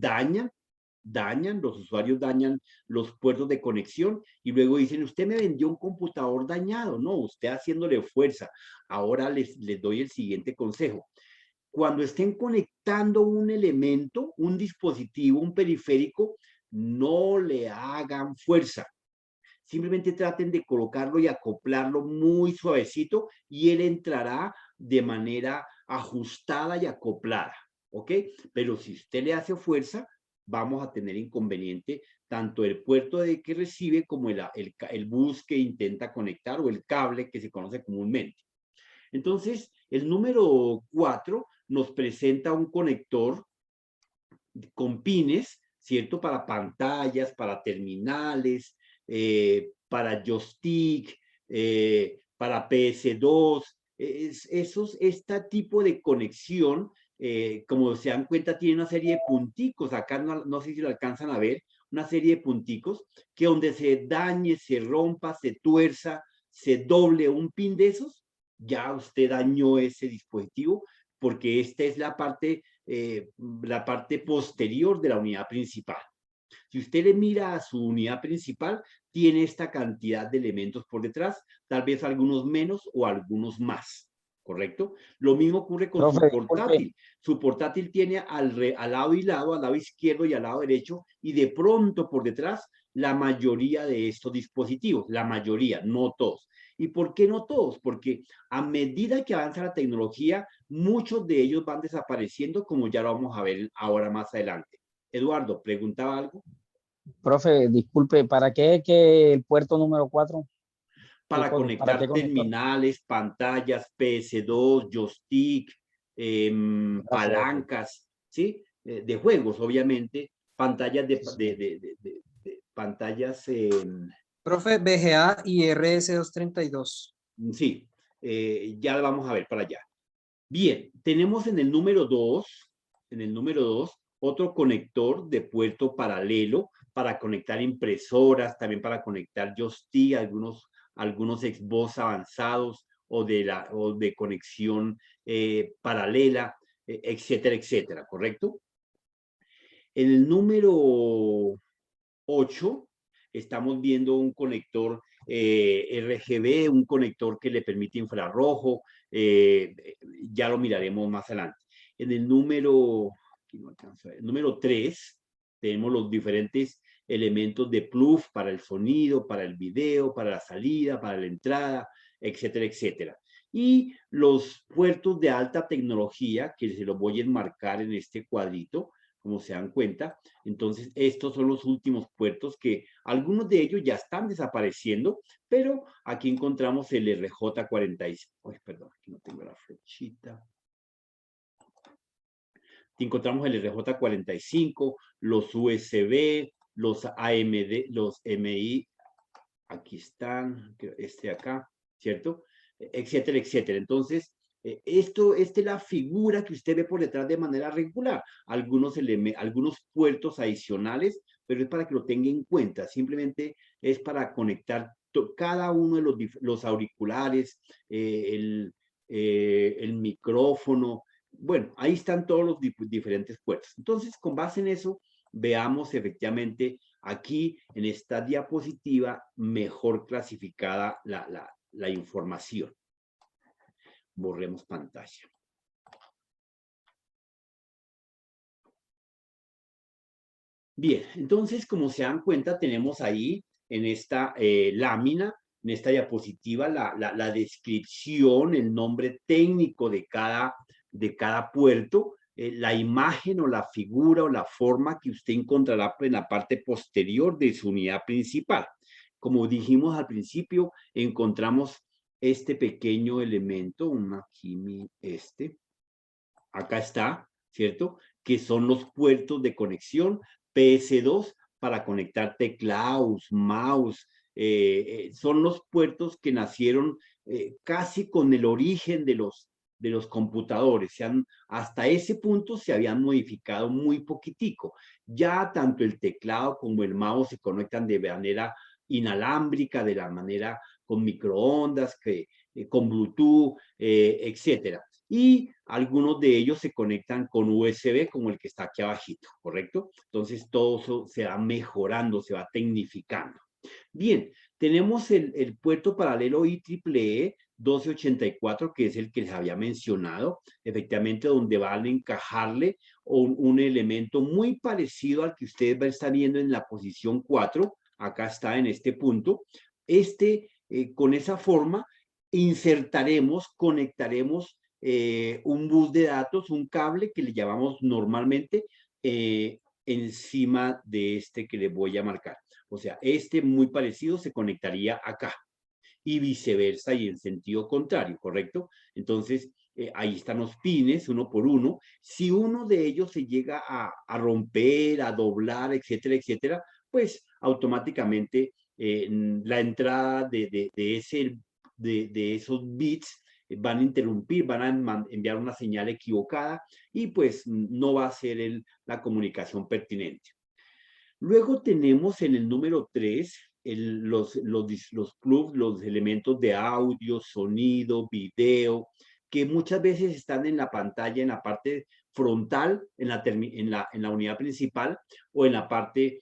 los usuarios dañan los puertos de conexión y luego dicen, usted me vendió un computador dañado. No, usted haciéndole fuerza. Ahora les doy el siguiente consejo. Cuando estén conectando un elemento, un dispositivo, un periférico, no le hagan fuerza. Simplemente traten de colocarlo y acoplarlo muy suavecito y él entrará de manera ajustada y acoplada, ¿ok? Pero si usted le hace fuerza, vamos a tener inconveniente tanto el puerto de que recibe como el bus que intenta conectar o el cable que se conoce comúnmente. Entonces, el número 4 nos presenta un conector con pines, ¿cierto? Para pantallas, para terminales, para joystick, para PS2. Este tipo de conexión, como se dan cuenta, tiene una serie de punticos. Acá no sé si lo alcanzan a ver, una serie de punticos que donde se dañe, se rompa, se tuerza, se doble un pin de esos, ya usted dañó ese dispositivo porque esta es la parte posterior de la unidad principal. Si usted le mira a su unidad principal, tiene esta cantidad de elementos por detrás, tal vez algunos menos o algunos más, ¿correcto? Lo mismo ocurre con su portátil. Su portátil tiene al lado izquierdo y al lado derecho, y de pronto por detrás la mayoría de estos dispositivos, la mayoría, no todos. ¿Y por qué no todos? Porque a medida que avanza la tecnología, muchos de ellos van desapareciendo, como ya lo vamos a ver ahora más adelante. Eduardo, ¿preguntaba algo? Profe, disculpe, ¿para qué es que el puerto número 4? Para conectar terminales, pantallas, PS2, joystick, palancas, ¿sí? De juegos, obviamente, pantallas pantallas... Profe, VGA y RS232. Sí, ya lo vamos a ver para allá. Bien, tenemos en el número 2, otro conector de puerto paralelo para conectar impresoras, también para conectar joystick, algunos Xbox avanzados o de conexión paralela, etcétera, etcétera, ¿correcto? En el número 8 estamos viendo un conector RGB, un conector que le permite infrarrojo, ya lo miraremos más adelante. En el número 3 tenemos los diferentes elementos de plug para el sonido, para el video, para la salida, para la entrada, etcétera, etcétera. Y los puertos de alta tecnología, que se los voy a enmarcar en este cuadrito, como se dan cuenta. Entonces, estos son los últimos puertos que algunos de ellos ya están desapareciendo, pero aquí encontramos el RJ45. Perdón, aquí no tengo la flechita. Aquí encontramos el RJ45, los USB, los AMD, los MI, aquí están, este acá, ¿cierto? Etcétera, etcétera. Entonces, esta es la figura que usted ve por detrás de manera regular. Algunos puertos adicionales, pero es para que lo tenga en cuenta. Simplemente es para conectar cada uno de los auriculares, el micrófono. Bueno, ahí están todos los diferentes puertos. Entonces, con base en eso, veamos efectivamente aquí en esta diapositiva mejor clasificada la información. Borremos pantalla. Bien, entonces, como se dan cuenta, tenemos ahí en esta lámina, en esta diapositiva, la descripción, el nombre técnico de cada puerto, la imagen o la figura o la forma que usted encontrará en la parte posterior de su unidad principal. Como dijimos al principio, encontramos este pequeño elemento, acá está, ¿cierto? Que son los puertos de conexión PS2 para conectar teclados, mouse. Son los puertos que nacieron casi con el origen de los computadores. Hasta ese punto se habían modificado muy poquitico. Ya tanto el teclado como el mouse se conectan de manera inalámbrica, de la manera con microondas, con Bluetooth, etcétera. Y algunos de ellos se conectan con USB, como el que está aquí abajito, ¿correcto? Entonces todo eso se va mejorando, se va tecnificando. Bien, tenemos el puerto paralelo IEEE 1284, que es el que les había mencionado, efectivamente donde van a encajarle un elemento muy parecido al que ustedes van a estar viendo en la posición 4, acá está en este punto. Con esa forma insertaremos, conectaremos un bus de datos, un cable que le llamamos normalmente encima de este que les voy a marcar. O sea, muy parecido se conectaría acá y viceversa y en sentido contrario, ¿correcto? Entonces, ahí están los pines, uno por uno. Si uno de ellos se llega a romper, a doblar, etcétera, etcétera, pues automáticamente la entrada de esos bits van a interrumpir, van a enviar una señal equivocada y pues no va a ser la comunicación pertinente. Luego tenemos en el número 3 los plugs, los elementos de audio, sonido, video, que muchas veces están en la pantalla, en la parte frontal, en la unidad principal o en la parte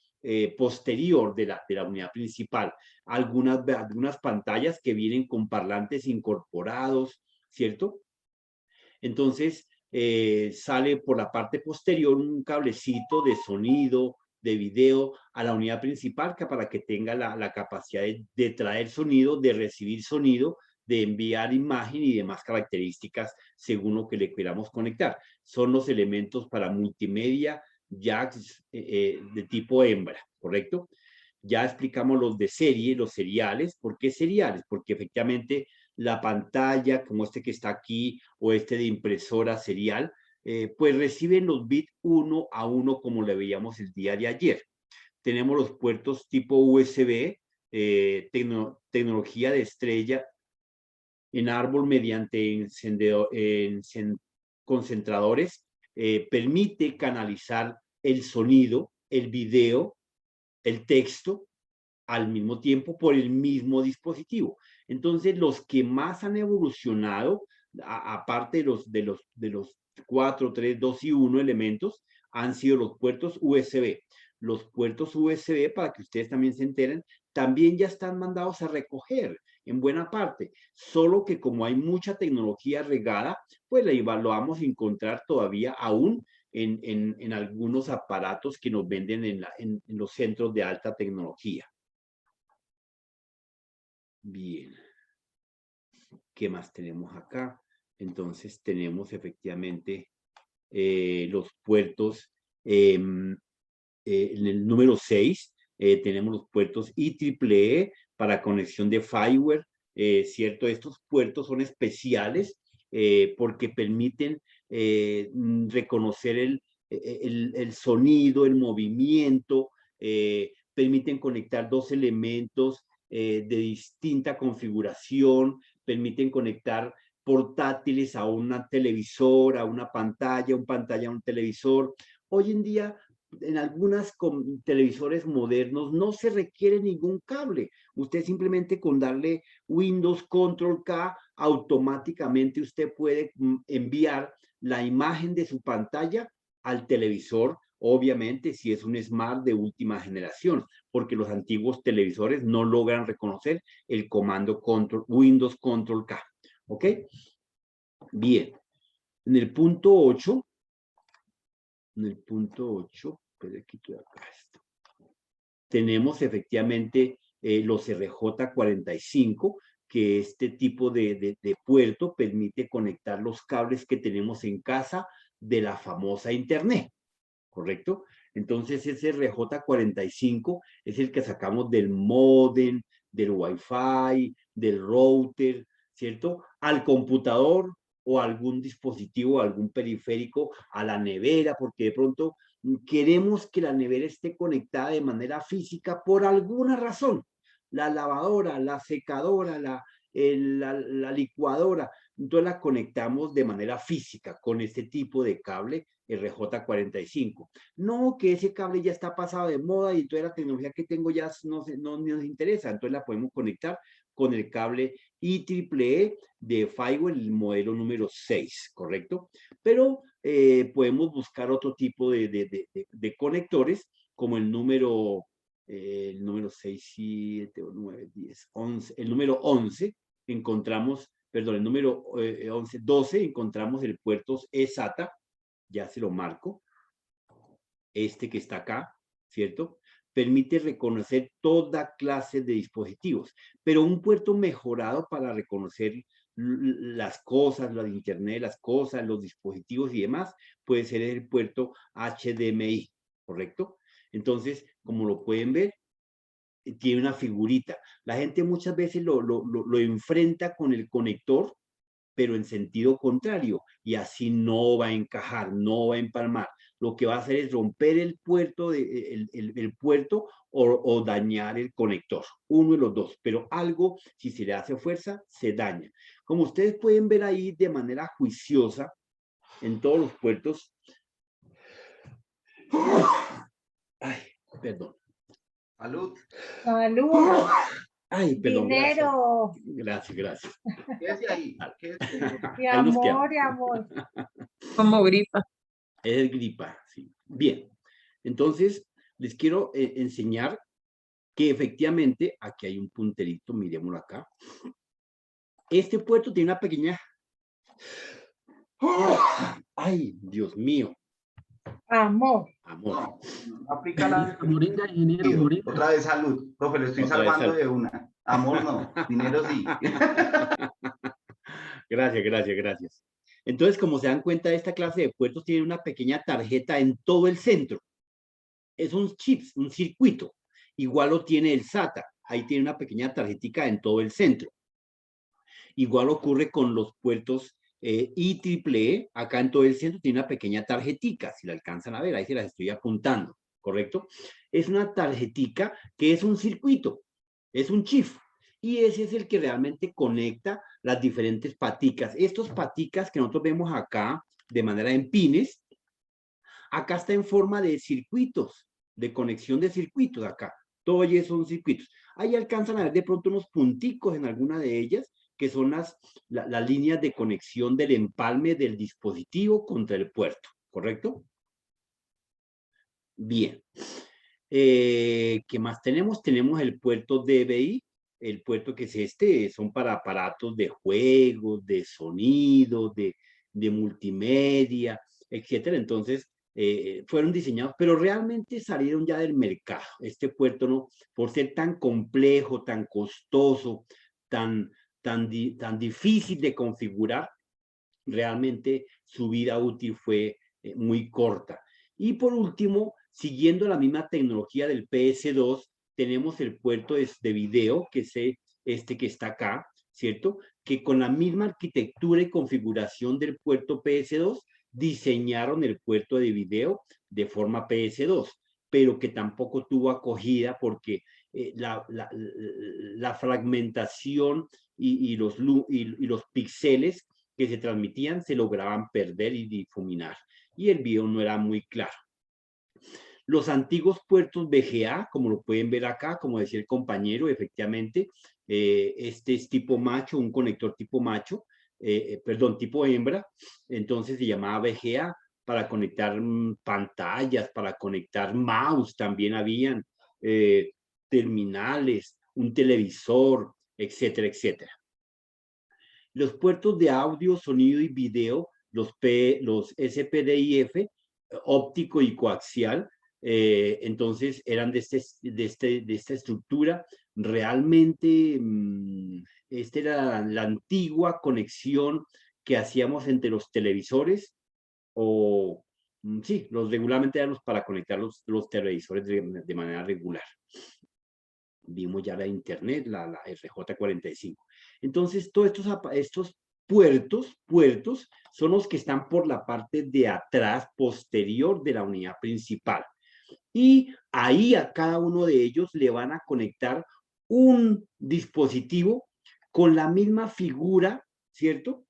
posterior de la unidad principal. Algunas pantallas que vienen con parlantes incorporados, ¿cierto? Entonces, sale por la parte posterior un cablecito de sonido, de video a la unidad principal para que tenga la capacidad de traer sonido, de recibir sonido, de enviar imagen y demás características según lo que le queramos conectar. Son los elementos para multimedia jacks de tipo hembra, ¿correcto? Ya explicamos los de serie, los seriales. ¿Por qué seriales? Porque efectivamente la pantalla, como este que está aquí, o este de impresora serial, pues reciben los bits 1 a 1 como le veíamos el día de ayer. Tenemos los puertos tipo USB, tecnología de estrella en árbol mediante concentradores, permite canalizar el sonido, el video, el texto al mismo tiempo por el mismo dispositivo. Entonces, los que más han evolucionado, aparte de los 4, 3, 2 y 1 elementos, han sido los puertos USB. Los puertos USB, para que ustedes también se enteren, también ya están mandados a recoger en buena parte, solo que como hay mucha tecnología regada, pues lo vamos a encontrar todavía aún en algunos aparatos que nos venden en los centros de alta tecnología. Bien. ¿Qué más tenemos acá? Entonces tenemos efectivamente los puertos, en el número 6 tenemos los puertos IEEE para conexión de fireware, ¿cierto? Estos puertos son especiales porque permiten reconocer el sonido, el movimiento, permiten conectar dos elementos de distinta configuración, permiten conectar portátiles a una televisor, a una pantalla, a un televisor. Hoy en día, en algunos televisores modernos no se requiere ningún cable. Usted simplemente con darle Windows Control K, automáticamente usted puede enviar la imagen de su pantalla al televisor, obviamente si es un Smart de última generación, porque los antiguos televisores no logran reconocer el comando Windows Control K. ¿Ok? Bien. En el punto 8, tenemos efectivamente los RJ45, que este tipo de puerto permite conectar los cables que tenemos en casa de la famosa Internet, ¿correcto? Entonces ese RJ45 es el que sacamos del módem, del Wi-Fi, del router, ¿cierto? Al computador o algún dispositivo, algún periférico, a la nevera, porque de pronto queremos que la nevera esté conectada de manera física por alguna razón. La lavadora, la secadora, la licuadora, entonces la conectamos de manera física con este tipo de cable RJ45. No, que ese cable ya está pasado de moda y toda la tecnología que tengo ya no nos interesa, entonces la podemos conectar con el cable IEEE de Firewall, el modelo número 6, ¿correcto? Pero podemos buscar otro tipo de conectores, como el número 6, 7, 9, 10, 11, el número 11, encontramos, perdón, el número 11, 12, encontramos el puerto eSATA, ya se lo marco, este que está acá, ¿cierto? Permite reconocer toda clase de dispositivos, pero un puerto mejorado para reconocer las cosas, la de internet, las cosas, los dispositivos y demás, puede ser el puerto HDMI, ¿correcto? Entonces, como lo pueden ver, tiene una figurita. La gente muchas veces lo enfrenta con el conector, pero en sentido contrario, y así no va a encajar, no va a empalmar. Lo que va a hacer es romper el puerto, el puerto o dañar el conector, uno de los dos, pero algo, si se le hace fuerza, se daña. Como ustedes pueden ver ahí de manera juiciosa, en todos los puertos, ay, perdón. Salud. Salud. Ay, perdón, Dinero. gracias. Quédese ahí. Mi amor, mi amor. Como gripa. Es gripa, sí. Bien, entonces les quiero enseñar que efectivamente, aquí hay un punterito, miremoslo acá. Este puerto tiene una pequeña... ¡Ay, Dios mío! Amor. No aplica la... Moringa, ingeniero, moringa. Otra vez salud. Profe, le estoy salvando de una. Amor no, dinero sí. Gracias. Entonces, como se dan cuenta, esta clase de puertos tiene una pequeña tarjeta en todo el centro. Es un chip, un circuito. Igual lo tiene el SATA. Ahí tiene una pequeña tarjetica en todo el centro. Igual ocurre con los puertos IEEE. Acá en todo el centro tiene una pequeña tarjetica. Si la alcanzan a ver, ahí se las estoy apuntando. ¿Correcto? Es una tarjetica que es un circuito. Es un chip. Y ese es el que realmente conecta las diferentes paticas. Estos paticas que nosotros vemos acá de manera en pines, acá está en forma de circuitos, de conexión de circuitos acá. Todos ellos son circuitos. Ahí alcanzan a ver de pronto unos punticos en alguna de ellas, que son las líneas de conexión del empalme del dispositivo contra el puerto, ¿correcto? Bien. ¿Qué más tenemos? Tenemos el puerto DVI. El puerto que es este, son para aparatos de juegos, de sonido, de multimedia, etcétera. Entonces, fueron diseñados, pero realmente salieron ya del mercado. Este puerto, no, por ser tan complejo, tan costoso, tan difícil de configurar, realmente su vida útil fue muy corta. Y por último, siguiendo la misma tecnología del PS2, tenemos el puerto de video, que es este que está acá, ¿cierto? Que con la misma arquitectura y configuración del puerto PS2, diseñaron el puerto de video de forma PS2, pero que tampoco tuvo acogida porque la fragmentación y los píxeles que se transmitían se lograban perder y difuminar. Y el video no era muy claro. Los antiguos puertos VGA, como lo pueden ver acá, como decía el compañero, efectivamente, este es tipo macho, un conector tipo macho, perdón, tipo hembra, entonces se llamaba VGA para conectar pantallas, para conectar mouse, también habían terminales, un televisor, etcétera, etcétera. Los puertos de audio, sonido y video, los SPDIF, óptico y coaxial, entonces eran de esta estructura. Realmente esta era la antigua conexión que hacíamos entre los televisores o sí, regularmente eran para conectar los televisores de manera regular. Vimos ya la internet, la RJ45. Entonces todos estos puertos son los que están por la parte de atrás, posterior de la unidad principal. Y ahí a cada uno de ellos le van a conectar un dispositivo con la misma figura, ¿cierto?,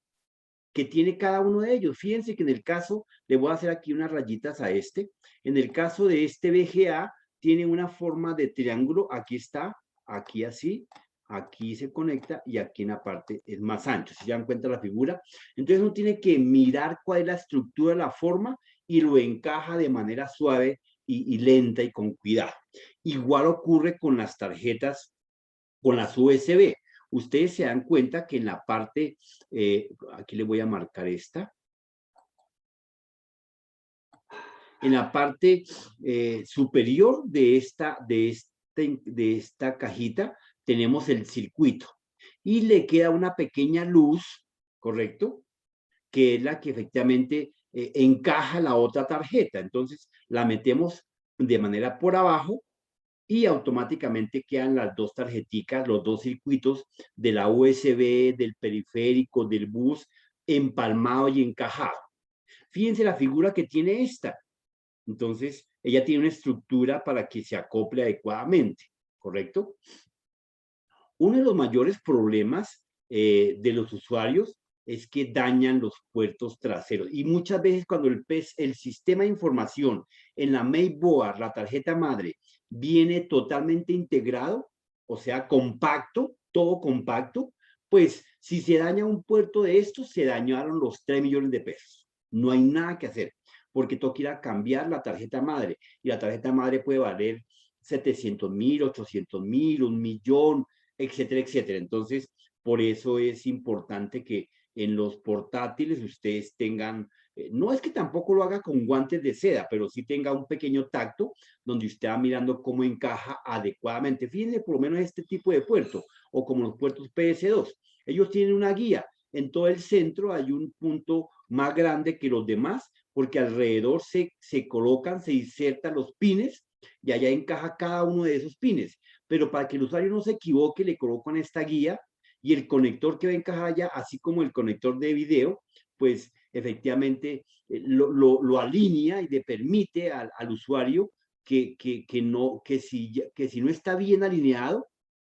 que tiene cada uno de ellos. Fíjense que en el caso, le voy a hacer aquí unas rayitas a este, en el caso de este VGA, tiene una forma de triángulo, aquí está, aquí así, aquí se conecta y aquí en la parte es más ancho, si se dan cuenta la figura. Entonces uno tiene que mirar cuál es la estructura, la forma y lo encaja de manera suave y lenta y con cuidado. Igual ocurre con las tarjetas, con las USB. Ustedes se dan cuenta que en la parte, aquí le voy a marcar esta, en la parte superior de esta cajita tenemos el circuito y le queda una pequeña luz, ¿correcto?, que es la que efectivamente encaja la otra tarjeta. Entonces la metemos de manera por abajo y automáticamente quedan las dos tarjeticas, los dos circuitos de la USB, del periférico, del bus, empalmado y encajado. Fíjense la figura que tiene esta. Entonces, ella tiene una estructura para que se acople adecuadamente, ¿correcto? Uno de los mayores problemas de los usuarios es que dañan los puertos traseros. Y muchas veces cuando el sistema de información en la mainboard, la tarjeta madre, viene totalmente integrado, o sea, compacto, todo compacto, pues si se daña un puerto de estos, se dañaron los 3 millones de pesos. No hay nada que hacer, porque toca ir a cambiar la tarjeta madre. Y la tarjeta madre puede valer 700.000, 800.000, 1.000.000, etcétera, etcétera. Entonces, por eso es importante que en los portátiles ustedes tengan, no es que tampoco lo haga con guantes de seda, pero sí tenga un pequeño tacto donde usted va mirando cómo encaja adecuadamente. Fíjense por lo menos este tipo de puerto, o como los puertos PS2. Ellos tienen una guía. En todo el centro hay un punto más grande que los demás, porque alrededor se colocan, se insertan los pines, y allá encaja cada uno de esos pines. Pero para que el usuario no se equivoque, le colocan esta guía, y el conector que va a encajar allá, así como el conector de video, pues efectivamente lo alinea y le permite al usuario que si no está bien alineado,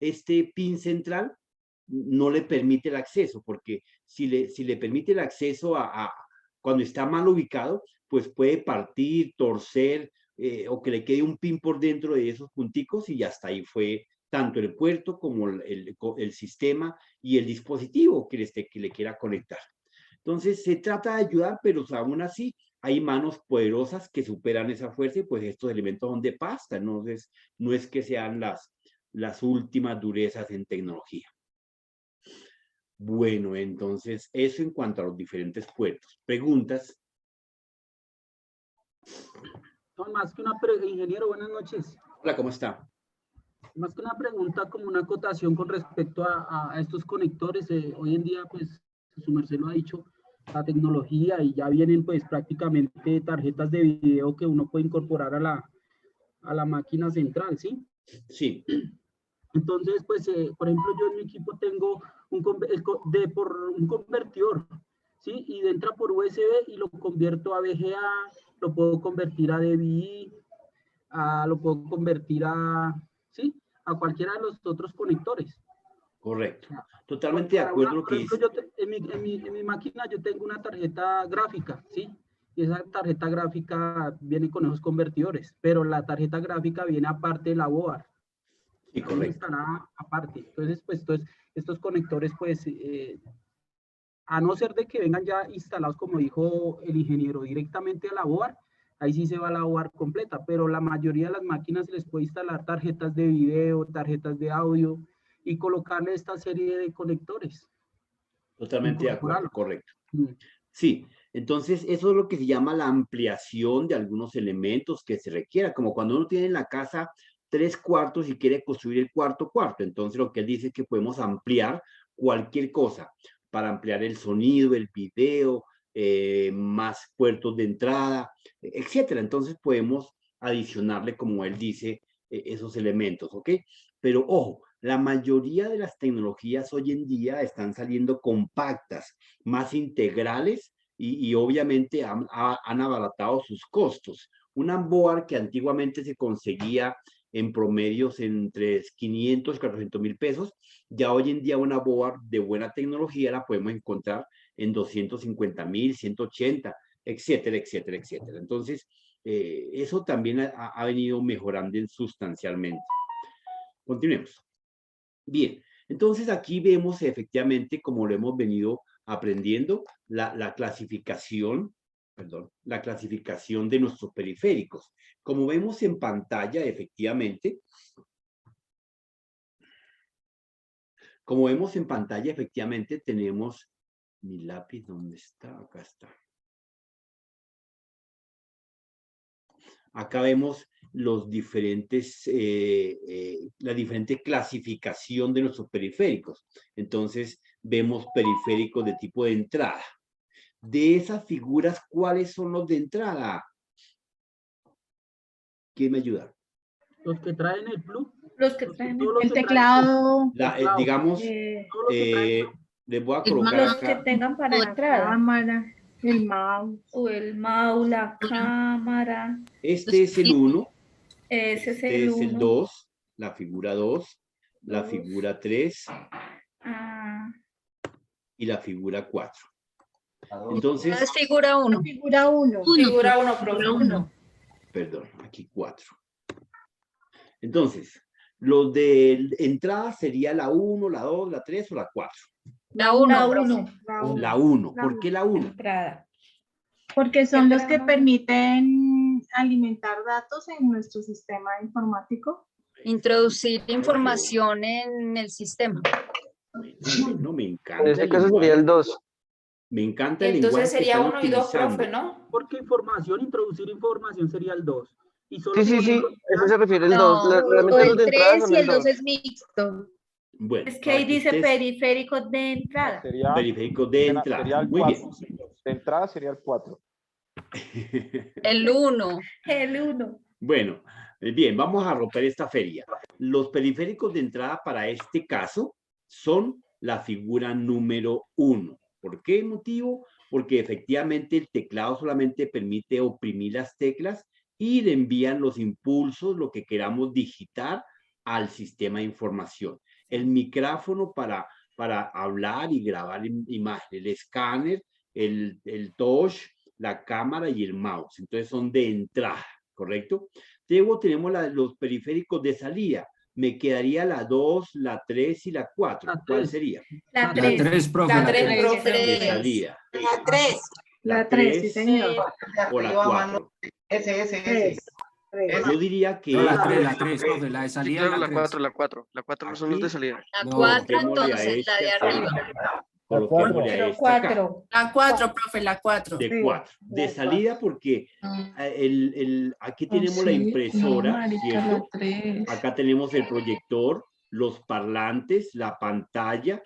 este pin central no le permite el acceso, porque si le permite el acceso cuando está mal ubicado, pues puede partir, torcer, o que le quede un pin por dentro de esos punticos y hasta ahí fue tanto el puerto como el sistema y el dispositivo que le quiera conectar. Entonces se trata de ayudar, pero aún así hay manos poderosas que superan esa fuerza y pues estos elementos son de pasta, entonces no es que sean las últimas durezas en tecnología. Bueno, entonces eso en cuanto a los diferentes puertos. ¿Preguntas? No, más que una pregunta, ingeniero, buenas noches. Hola, ¿cómo está? Más que una pregunta, como una acotación con respecto a estos conectores. Hoy en día, pues, su merced lo ha dicho, la tecnología, y ya vienen pues prácticamente tarjetas de video que uno puede incorporar a la máquina central, ¿sí? Sí. Entonces, pues, por ejemplo, yo en mi equipo tengo un convertidor, ¿sí? Y entra por USB y lo convierto a VGA, lo puedo convertir a DVI, lo puedo convertir ¿sí? A cualquiera de los otros conectores. Correcto. Totalmente de acuerdo con lo que dice. En mi máquina yo tengo una tarjeta gráfica, ¿sí? Y esa tarjeta gráfica viene con esos convertidores, pero la tarjeta gráfica viene aparte de la board. Sí, correcto. Estará aparte. Entonces, pues, estos conectores, pues, a no ser de que vengan ya instalados, como dijo el ingeniero, directamente a la board, ahí sí se va la board completa, pero la mayoría de las máquinas se les puede instalar tarjetas de video, tarjetas de audio, y colocarle esta serie de conectores. Totalmente de acuerdo, correcto. Sí, entonces eso es lo que se llama la ampliación de algunos elementos que se requiera, como cuando uno tiene en la casa 3 cuartos y quiere construir el cuarto cuarto. Entonces lo que él dice es que podemos ampliar cualquier cosa para ampliar el sonido, el video, más puertos de entrada, etcétera. Entonces podemos adicionarle, como él dice, esos elementos, ¿ok? Pero ojo, La mayoría de las tecnologías hoy en día están saliendo compactas, más integrales y obviamente han abaratado sus costos. Una board que antiguamente se conseguía en promedios entre 500 y 400.000 pesos, ya hoy en día una board de buena tecnología la podemos encontrar en 250.000, 180, etcétera, etcétera, etcétera. Entonces, eso también ha venido mejorando sustancialmente. Continuemos. Bien, entonces aquí vemos efectivamente, como lo hemos venido aprendiendo, la clasificación de nuestros periféricos. Como vemos en pantalla, efectivamente, tenemos mi lápiz, ¿dónde está? Acá está. Acá vemos los diferentes, la diferente clasificación de nuestros periféricos. Entonces, vemos periféricos de tipo de entrada. De esas figuras, ¿cuáles son los de entrada? ¿Quién me ayuda? Los que traen el plus. Los que traen El teclado. Digamos, les voy a colocar los acá. que tengan para La cámara, el mouse. o el mouse, la cámara. Este es el 1. Ese es Este el es el 1. 2, la figura 2, la figura 3 y la figura 4. Entonces, Es figura 1. Figura 1. Figura 1, profe. 1. perdón, aquí 4. Entonces, los de entrada sería la 1, la 2, la 3 o la 4. La 1. La 1. ¿Por qué la 1? Porque son los que permiten alimentar datos en nuestro sistema informático. Introducir información en el sistema. No me encanta. En este caso sería el 2. Me encanta el lenguaje. Entonces sería que están 1 y 2, utilizando. profe, ¿no? Porque introducir información sería el 2. Y solo Sí, eso se refiere el 2. No, Realmente el los de entrada 3 son y el el 2 2. es mixto. Bueno, Es que ahí dice periféricos de entrada. periféricos de entrada. Sería el Muy 4. bien. De entrada sería el 4. El 1. El 1. Bueno, bien, vamos a romper esta feria. Los periféricos de entrada para este caso son la figura número 1. ¿Por qué motivo? Porque efectivamente el teclado solamente permite oprimir las teclas y le envían los impulsos, lo que queramos digitar al sistema de información. El micrófono para hablar y grabar imágenes, el escáner, el touch, la cámara y el mouse. Entonces son de entrada, ¿correcto? Luego tenemos los periféricos de salida. Me quedaría la 2, la 3 y la 4. ¿Cuál sería? La 3. La 3, profe. La 3, profe. De salida. La 3. La 3, sí, señor. O la 4. Ese. Yo diría que... No, la 3, profe, la de salida. Sí, claro, la 4. La 4 son los de salida. La 4, entonces, la de arriba. Coloquémosle a Pero esta 4. acá. La 4, profe, la 4. De 4. De salida porque aquí tenemos la impresora, ¿cierto? Acá tenemos el proyector, los parlantes, la pantalla,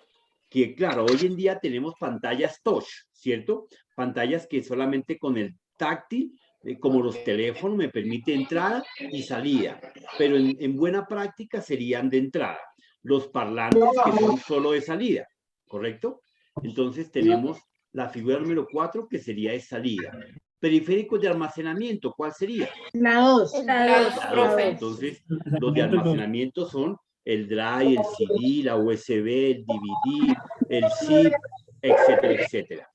que claro, hoy en día tenemos pantallas touch, ¿cierto? Pantallas que solamente con el táctil, como los teléfonos, me permite entrada y salida, pero en buena práctica serían de entrada. Los parlantes que son solo de salida, ¿correcto? Entonces tenemos la figura número 4 que sería de salida. Periféricos de almacenamiento, ¿cuál sería? La 2. La 2, profe. Entonces, los de almacenamiento son el drive, el CD, la USB, el DVD, el zip, etcétera, etcétera.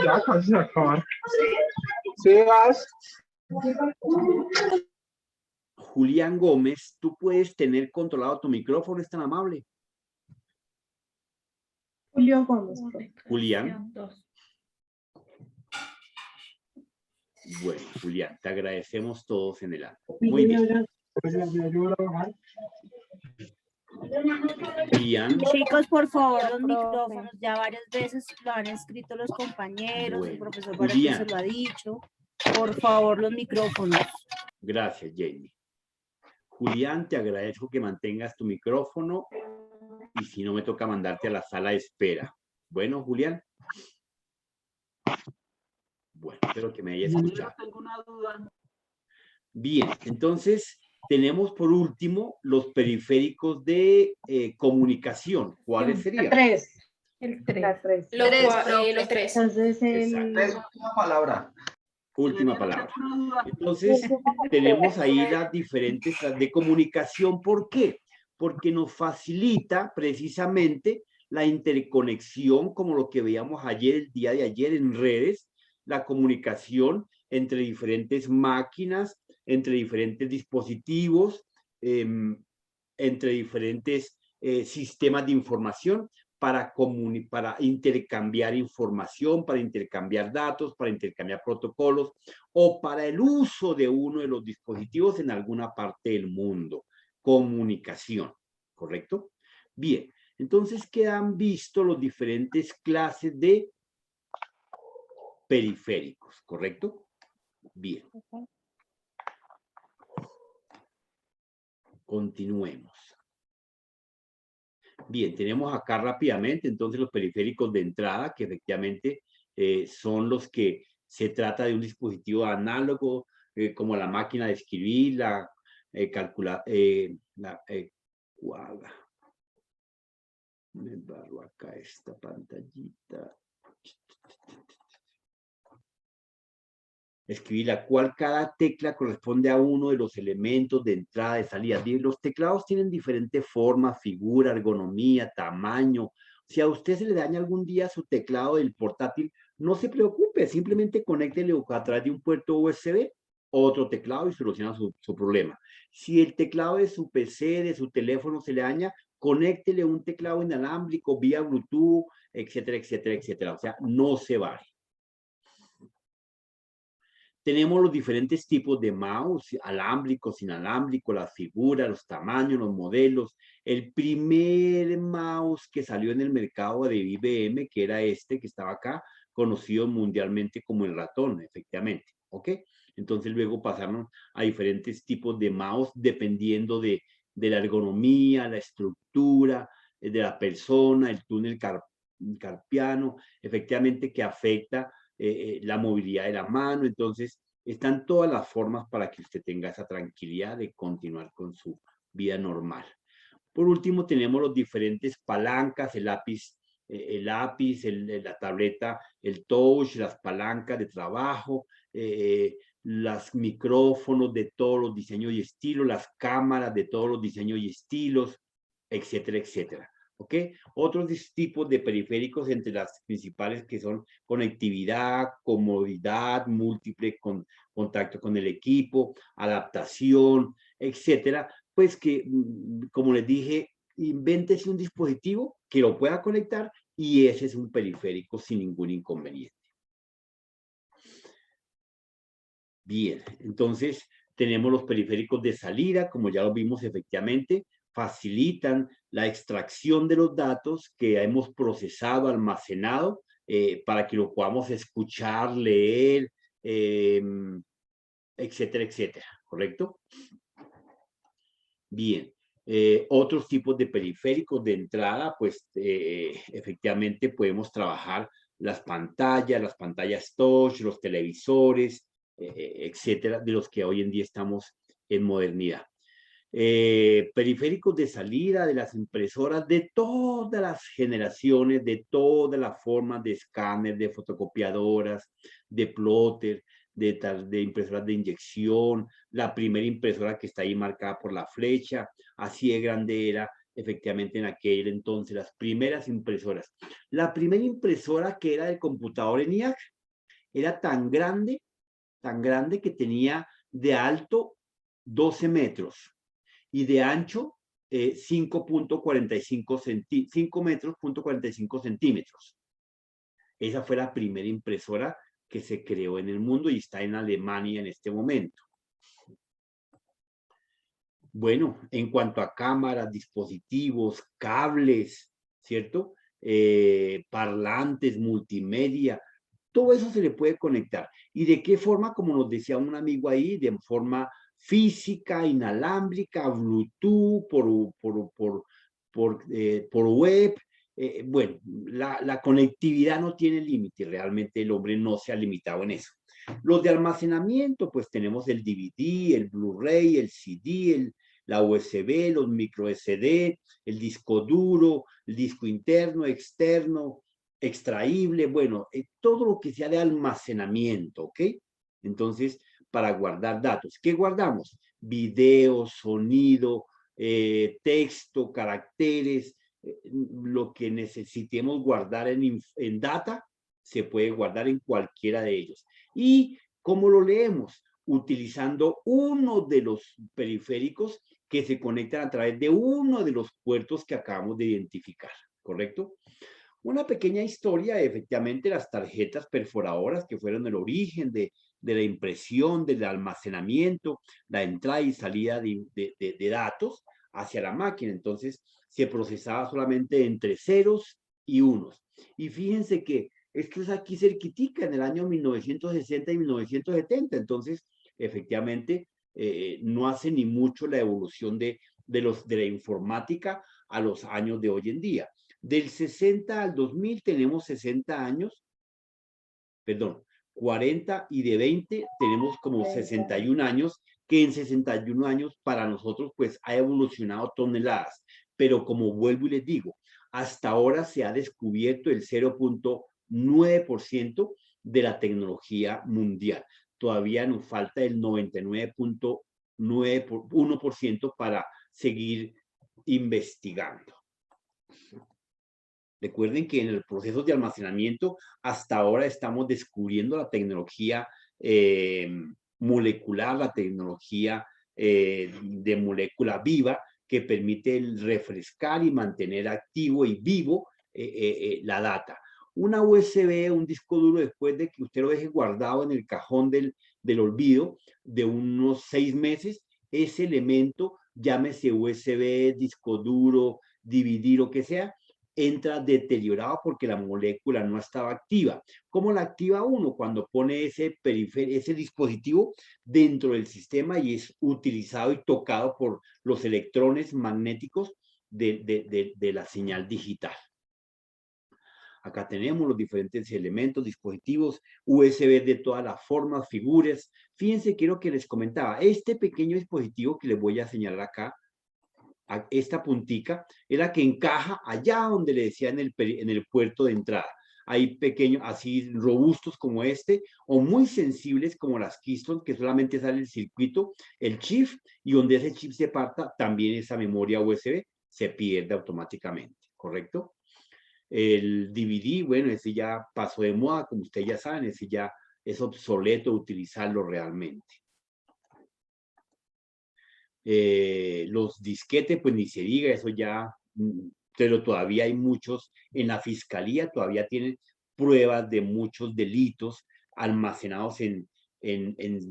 Ya casi se acaba. Sí, vas. Julián Gómez, ¿tú puedes tener controlado tu micrófono? ¿Es tan amable? Julio Gómez. Julián. Bueno, Julián, te agradecemos todos en el acto. Muy bien. Julián. Chicos, por favor, los micrófonos. Ya varias veces lo han escrito los compañeros, el profesor Barreto se lo ha dicho. Por favor, los micrófonos. Gracias, Jamie. Julián, te agradezco que mantengas tu micrófono y si no me toca mandarte a la sala de espera. Bueno, Julián. Bueno, espero que me hayas escuchado. Bien, entonces Tenemos por último los periféricos de comunicación. ¿Cuáles serían? El 3. Los 3. Entonces, última palabra. Última palabra. Entonces, tenemos ahí las diferentes de comunicación. ¿Por qué? Porque nos facilita precisamente la interconexión, como lo que veíamos ayer, el día de ayer en redes, la comunicación entre diferentes máquinas, entre diferentes dispositivos, entre diferentes sistemas de información para intercambiar información, para intercambiar datos, para intercambiar protocolos o para el uso de uno de los dispositivos en alguna parte del mundo. Comunicación, ¿correcto? Bien, entonces quedan vistos los diferentes clases de periféricos, ¿correcto? Bien. Continuemos. Bien, tenemos acá rápidamente entonces los periféricos de entrada, que efectivamente son los que se trata de un dispositivo análogo, como la máquina de escribir, la me barro acá esta pantallita. Escribir la cual cada tecla corresponde a uno de los elementos de entrada, de salida. Los teclados tienen diferentes formas, figura, ergonomía, tamaño. Si a usted se le daña algún día su teclado del portátil, no se preocupe, simplemente conéctele a través de un puerto USB otro teclado y soluciona su problema. Si el teclado de su PC, de su teléfono se le daña, conéctele un teclado inalámbrico vía Bluetooth, etcétera, etcétera, etcétera. O sea, no se vale. Tenemos los diferentes tipos de mouse, alámbricos, inalámbricos, las figuras, los tamaños, los modelos. El primer mouse que salió en el mercado de IBM, que era este que estaba acá, conocido mundialmente como el ratón, efectivamente. ¿Ok? Entonces luego pasaron a diferentes tipos de mouse dependiendo de la ergonomía, la estructura de la persona, el túnel carpiano, efectivamente que afecta la movilidad de la mano. Entonces están todas las formas para que usted tenga esa tranquilidad de continuar con su vida normal. Por último tenemos los diferentes palancas, el lápiz, la tableta, el touch, las palancas de trabajo, los micrófonos de todos los diseños y estilos, las cámaras de todos los diseños y estilos, etcétera, etcétera. ¿Ok? Otros tipos de periféricos entre las principales que son conectividad, comodidad, múltiple contacto con el equipo, adaptación, etcétera. Pues que, como les dije, invéntese un dispositivo que lo pueda conectar y ese es un periférico sin ningún inconveniente. Bien, entonces tenemos los periféricos de salida, como ya lo vimos efectivamente, facilitan la extracción de los datos que hemos procesado, almacenado, para que lo podamos escuchar, leer, etcétera, etcétera, ¿correcto? Bien, otros tipos de periféricos de entrada, pues efectivamente podemos trabajar las pantallas touch, los televisores, etcétera, de los que hoy en día estamos en modernidad. Periféricos de salida de las impresoras de todas las generaciones, de todas las formas de escáner, de fotocopiadoras, de plotter, de impresoras de inyección, la primera impresora que está ahí marcada por la flecha, así de grande era efectivamente en aquel entonces, las primeras impresoras. La primera impresora que era del computador ENIAC era tan grande que tenía de alto 12 metros y de ancho 5 metros, 45 centímetros. Esa fue la primera impresora que se creó en el mundo y está en Alemania en este momento. Bueno, en cuanto a cámaras, dispositivos, cables, ¿cierto? Parlantes, multimedia, todo eso se le puede conectar. ¿Y de qué forma? Como nos decía un amigo ahí, de forma física, inalámbrica, Bluetooth, por web, bueno, la conectividad no tiene límite, realmente el hombre no se ha limitado en eso. Los de almacenamiento, pues tenemos el DVD, el Blu-ray, el CD, la USB, los micro SD, el disco duro, el disco interno, externo, extraíble, bueno, todo lo que sea de almacenamiento, ¿ok? Entonces, para guardar datos, ¿qué guardamos? Video, sonido, texto, caracteres, lo que necesitemos guardar en data, se puede guardar en cualquiera de ellos. ¿Y cómo lo leemos? Utilizando uno de los periféricos que se conectan a través de uno de los puertos que acabamos de identificar, ¿correcto? Una pequeña historia, efectivamente, las tarjetas perforadoras que fueron el origen de la impresión, del almacenamiento, la entrada y salida de datos hacia la máquina. Entonces, se procesaba solamente entre ceros y unos. Y fíjense que esto es aquí cerquitica, en el año 1960 y 1970. Entonces, efectivamente, no hace ni mucho la evolución de la informática a los años de hoy en día. Del 60 al 2000 tenemos 60 años, perdón, 40, y de 20 tenemos como 61 años, que en 61 años para nosotros pues ha evolucionado toneladas. Pero como vuelvo y les digo, hasta ahora se ha descubierto el 0.9% de la tecnología mundial. Todavía nos falta el 99.1% para seguir investigando. Recuerden que en el proceso de almacenamiento hasta ahora estamos descubriendo la tecnología molecular, la tecnología de molécula viva que permite refrescar y mantener activo y vivo la data. Una USB, un disco duro, después de que usted lo deje guardado en el cajón del olvido de unos 6 meses, ese elemento, llámese USB, disco duro, DVD, lo que sea, entra deteriorado porque la molécula no estaba activa. ¿Cómo la activa uno? Cuando pone ese dispositivo dentro del sistema y es utilizado y tocado por los electrones magnéticos de la señal digital. Acá tenemos los diferentes elementos, dispositivos, USB de todas las formas, figuras. Fíjense, quiero que les comentaba, este pequeño dispositivo que les voy a señalar acá, esta puntica, es la que encaja allá donde le decía en el puerto de entrada. Hay pequeños, así robustos como este, o muy sensibles como las Keystone, que solamente sale el circuito, el chip, y donde ese chip se parta, también esa memoria USB se pierde automáticamente, ¿correcto? El DVD, bueno, ese ya pasó de moda, como ustedes ya saben, ese ya es obsoleto utilizarlo realmente. Los disquetes, pues ni se diga, eso ya, pero todavía hay muchos en la fiscalía, todavía tienen pruebas de muchos delitos almacenados en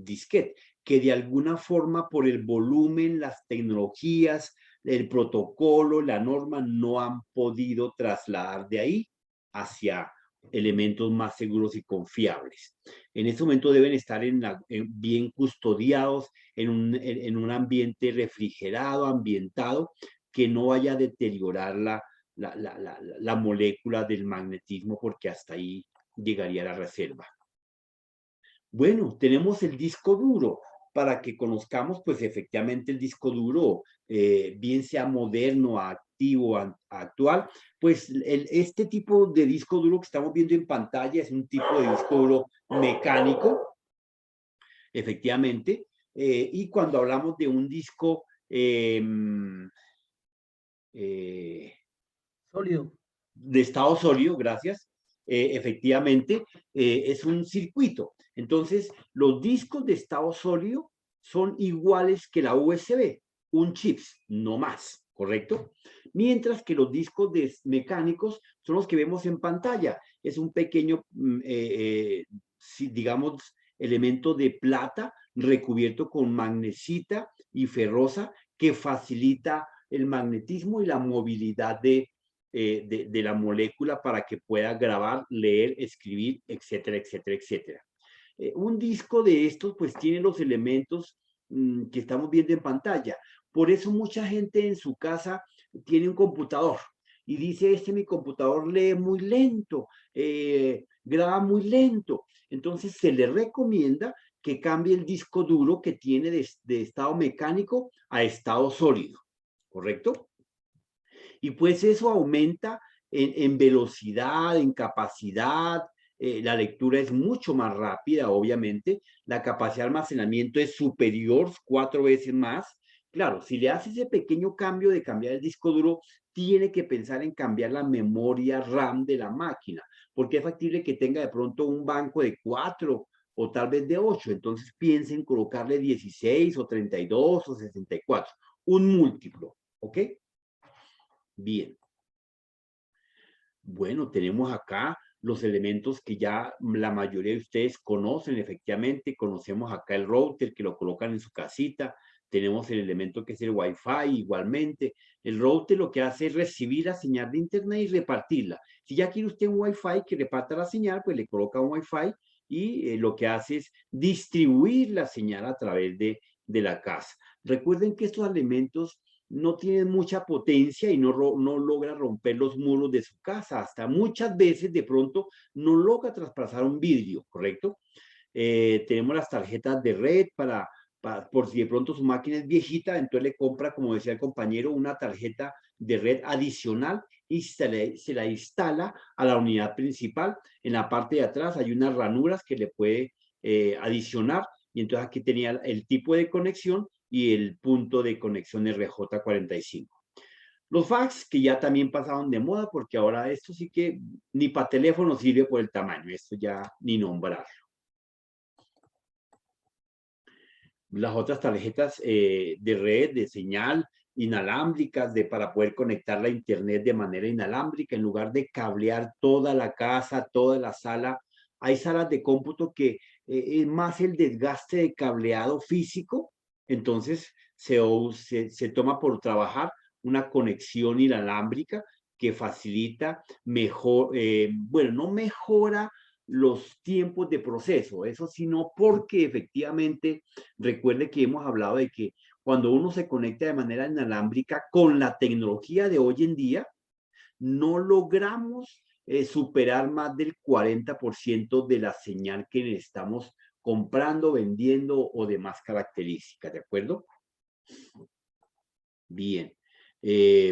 disquete, que de alguna forma por el volumen, las tecnologías, el protocolo, la norma, no han podido trasladar de ahí hacia elementos más seguros y confiables. En este momento deben estar bien custodiados en un ambiente refrigerado, ambientado, que no vaya a deteriorar la molécula del magnetismo, porque hasta ahí llegaría la reserva. Bueno, tenemos el disco duro, para que conozcamos, pues efectivamente el disco duro, bien sea moderno, activo, actual, pues este tipo de disco duro que estamos viendo en pantalla es un tipo de disco duro mecánico, efectivamente, y cuando hablamos de un disco sólido, de estado sólido, gracias, efectivamente, es un circuito. Entonces, los discos de estado sólido son iguales que la USB, un chip, no más, ¿correcto? Mientras que los discos mecánicos son los que vemos en pantalla. Es un pequeño, digamos, elemento de plata recubierto con magnesita y ferrosa que facilita el magnetismo y la movilidad de la molécula para que pueda grabar, leer, escribir, etcétera, etcétera, etcétera. Un disco de estos pues tiene los elementos que estamos viendo en pantalla. Por eso mucha gente en su casa tiene un computador y dice, mi computador lee muy lento, graba muy lento. Entonces se le recomienda que cambie el disco duro que tiene de estado mecánico a estado sólido, ¿correcto? Y pues eso aumenta en velocidad, en capacidad, la lectura es mucho más rápida, obviamente, la capacidad de almacenamiento es superior 4 veces más. Claro, si le hace ese pequeño cambio de cambiar el disco duro, tiene que pensar en cambiar la memoria RAM de la máquina, porque es factible que tenga de pronto un banco de 4 o tal vez de 8, entonces piense en colocarle 16 o 32 o 64, un múltiplo, ¿ok? Bien. Bueno, tenemos acá los elementos que ya la mayoría de ustedes conocen, efectivamente. Conocemos acá el router que lo colocan en su casita. Tenemos el elemento que es el Wi-Fi igualmente. El router lo que hace es recibir la señal de internet y repartirla. Si ya quiere usted un Wi-Fi que reparta la señal, pues le coloca un Wi-Fi y lo que hace es distribuir la señal a través de la casa. Recuerden que estos elementos no tienen mucha potencia y no logra romper los muros de su casa. Hasta muchas veces de pronto no logra traspasar un vidrio, ¿correcto? Tenemos las tarjetas de red por si de pronto su máquina es viejita, entonces le compra, como decía el compañero, una tarjeta de red adicional y se la instala a la unidad principal. En la parte de atrás hay unas ranuras que le puede adicionar y entonces aquí tenía el tipo de conexión y el punto de conexión RJ45. Los fax, que ya también pasaron de moda, porque ahora esto sí que ni para teléfono sirve por el tamaño, esto ya ni nombrarlo. Las otras tarjetas de red, de señal, inalámbricas, para poder conectar la internet de manera inalámbrica, en lugar de cablear toda la casa, toda la sala. Hay salas de cómputo que es más el desgaste de cableado físico, entonces se toma por trabajar una conexión inalámbrica que facilita mejor, bueno, no mejora los tiempos de proceso, eso sino porque efectivamente, recuerde que hemos hablado de que cuando uno se conecta de manera inalámbrica con la tecnología de hoy en día, no logramos superar más del 40% de la señal que estamos comprando, vendiendo o demás características, ¿de acuerdo? Bien.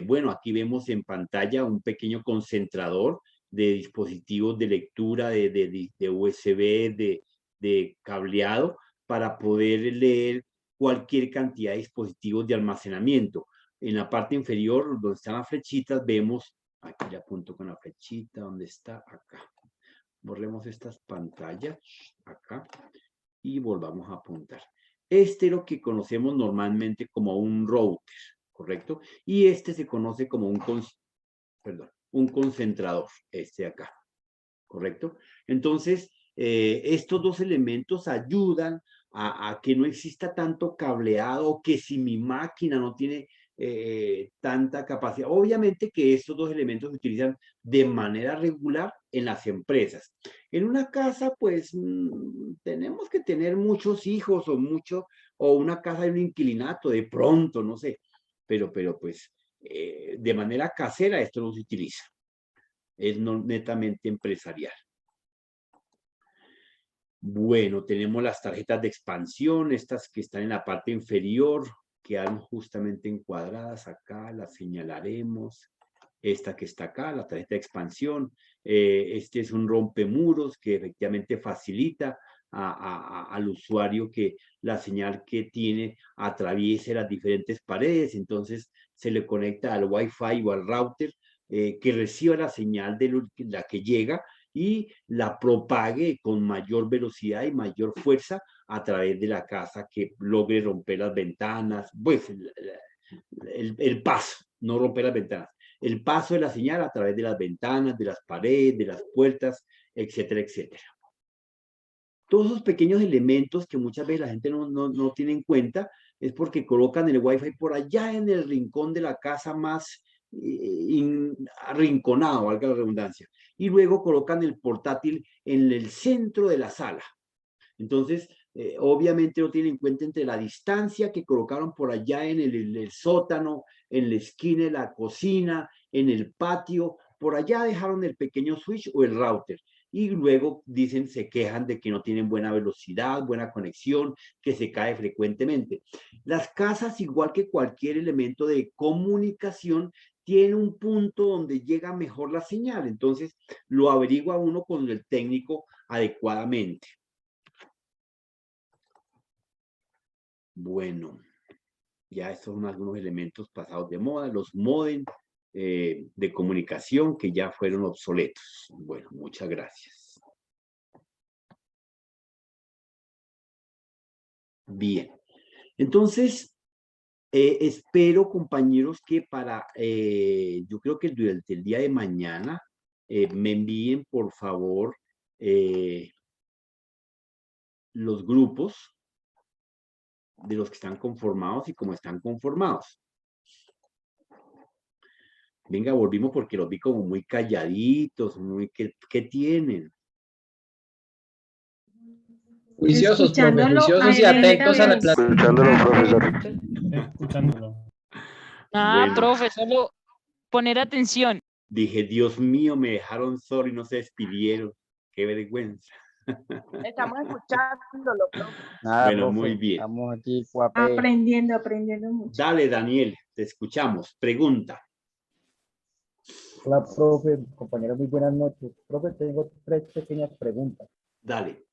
Bueno, aquí vemos en pantalla un pequeño concentrador de dispositivos de lectura de USB, de cableado, para poder leer cualquier cantidad de dispositivos de almacenamiento. En la parte inferior, donde están las flechitas, vemos, aquí le apunto con la flechita, ¿dónde está? Acá. Borremos estas pantallas, acá, y volvamos a apuntar. Este es lo que conocemos normalmente como un router, ¿correcto? Y este se conoce como un concentrador, este de acá, ¿correcto? Entonces, estos dos elementos ayudan a que no exista tanto cableado, o que si mi máquina no tiene tanta capacidad. Obviamente que estos dos elementos se utilizan de manera regular en las empresas. En una casa, pues, tenemos que tener muchos hijos o una casa de un inquilinato, de pronto, no sé, pero pues, de manera casera esto no se utiliza. Es netamente empresarial. Bueno, tenemos las tarjetas de expansión, estas que están en la parte inferior, quedan justamente encuadradas acá, las señalaremos. Esta que está acá, la tarjeta de expansión, este es un rompemuros que efectivamente facilita al usuario que la señal que tiene atraviese las diferentes paredes, entonces se le conecta al Wi-Fi o al router que reciba la señal de la que llega y la propague con mayor velocidad y mayor fuerza a través de la casa, que logre romper las ventanas, pues el paso, no romper las ventanas, el paso de la señal a través de las ventanas, de las paredes, de las puertas, etcétera, etcétera. Todos esos pequeños elementos que muchas veces la gente no tiene en cuenta es porque colocan el Wi-Fi por allá en el rincón de la casa más arrinconado, valga la redundancia, y luego colocan el portátil en el centro de la sala. Entonces, obviamente no tienen en cuenta entre la distancia que colocaron por allá en el sótano, en la esquina de la cocina, en el patio, por allá dejaron el pequeño switch o el router. Y luego dicen, se quejan de que no tienen buena velocidad, buena conexión, que se cae frecuentemente. Las casas, igual que cualquier elemento de comunicación, tiene un punto donde llega mejor la señal. Entonces, lo averigua uno con el técnico adecuadamente. Bueno, ya estos son algunos elementos pasados de moda, los módem de comunicación que ya fueron obsoletos. Bueno, muchas gracias. Bien, entonces, espero, compañeros, que yo creo que durante el día de mañana me envíen, por favor, los grupos de los que están conformados y cómo están conformados. Venga, volvimos porque los vi como muy calladitos, ¿qué tienen? Juiciosos, profe, juiciosos y atentos a la clase. Escuchándolo, profesor. Escuchándolo. Ah, Bueno. profe, solo poner atención. Dije, Dios mío, me dejaron solo y no se despidieron. Qué vergüenza. Estamos escuchándolo, profe. Nada, Bueno, profe, muy bien. estamos aquí, guape. Aprendiendo mucho. Dale, Daniel, te escuchamos. Pregunta. Hola, profe, compañeros, muy buenas noches. Profe, tengo 3 pequeñas preguntas. Dale.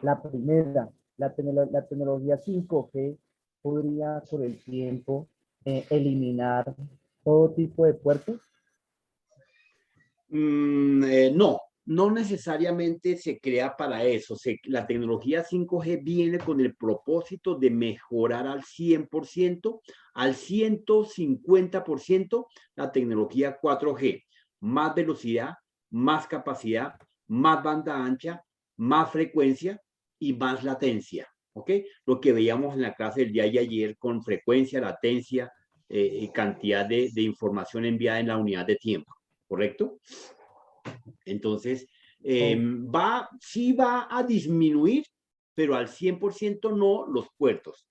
La primera, la tecnología 5G podría por el tiempo eliminar todo tipo de puertos. No necesariamente se crea para eso. La tecnología 5G viene con el propósito de mejorar al 100%, al 150% la tecnología 4G. Más velocidad, más capacidad, más banda ancha, más frecuencia y más latencia. ¿Ok? Lo que veíamos en la clase del día de ayer con frecuencia, latencia, cantidad de información enviada en la unidad de tiempo. ¿Correcto? Entonces, sí va a disminuir, pero al 100% no los puertos,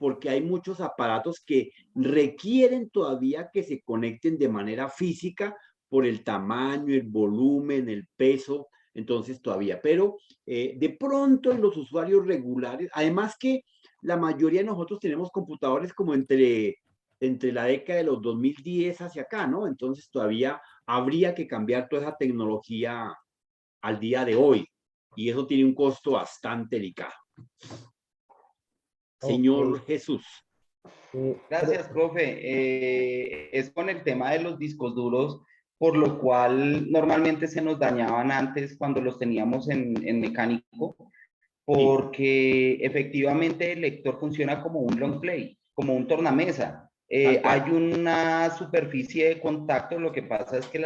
porque hay muchos aparatos que requieren todavía que se conecten de manera física por el tamaño, el volumen, el peso, entonces todavía, pero de pronto en los usuarios regulares, además que la mayoría de nosotros tenemos computadores como entre la década de los 2010 hacia acá, ¿no? Entonces todavía habría que cambiar toda esa tecnología al día de hoy. Y eso tiene un costo bastante delicado. Señor Jesús. Gracias, profe. Es con el tema de los discos duros, por lo cual normalmente se nos dañaban antes cuando los teníamos en mecánico, porque efectivamente el lector funciona como un long play, como un tornamesa. Hay una superficie de contacto, lo que pasa es que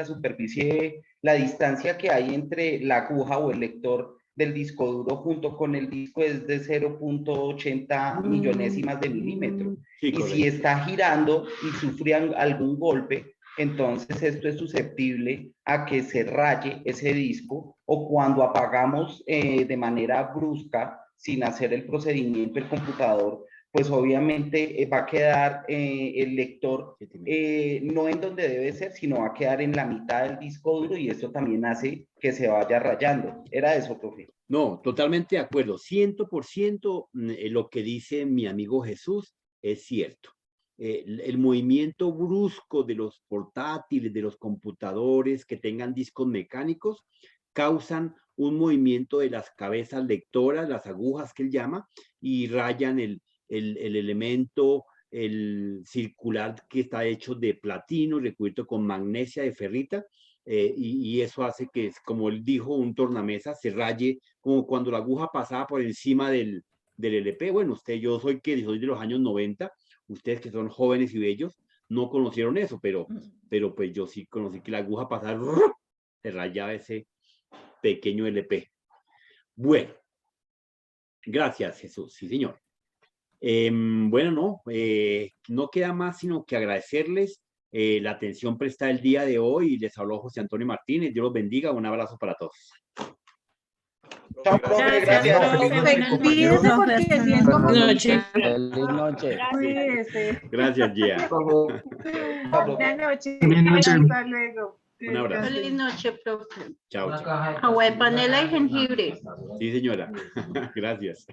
la distancia que hay entre la aguja o el lector del disco duro junto con el disco es de 0.80 millonésimas de milímetro. Y si está girando y sufre algún golpe, entonces esto es susceptible a que se raye ese disco, o cuando apagamos de manera brusca, sin hacer el procedimiento el computador, pues obviamente va a quedar el lector no en donde debe ser, sino va a quedar en la mitad del disco duro, y esto también hace que se vaya rayando. ¿Era eso, profe? No, totalmente de acuerdo. 100% lo que dice mi amigo Jesús es cierto. El movimiento brusco de los portátiles, de los computadores que tengan discos mecánicos, causan un movimiento de las cabezas lectoras, las agujas que él llama, y rayan el elemento, el circular, que está hecho de platino recubierto con magnesia de ferrita, y eso hace que, como él dijo, un tornamesa se raye, como cuando la aguja pasaba por encima del LP. Bueno, yo soy de los años 90, ustedes que son jóvenes y bellos no conocieron eso, pero pues yo sí conocí que la aguja pasaba, se rayaba ese pequeño LP. Bueno, gracias, Jesús. Sí, señor. Bueno, no queda más sino que agradecerles la atención prestada el día de hoy. Les habló José Antonio Martínez. Dios los bendiga. Un abrazo para todos. Chao, profe, gracias. Cuídese porque siento como Noche. Feliz noche. Cuídese. Gracias, Gia. Buenas noches. Buenas noches. Hasta luego. Un abrazo. Feliz noche, profe. Chao, chao. Agua de panela y jengibre. Sí, señora. Gracias.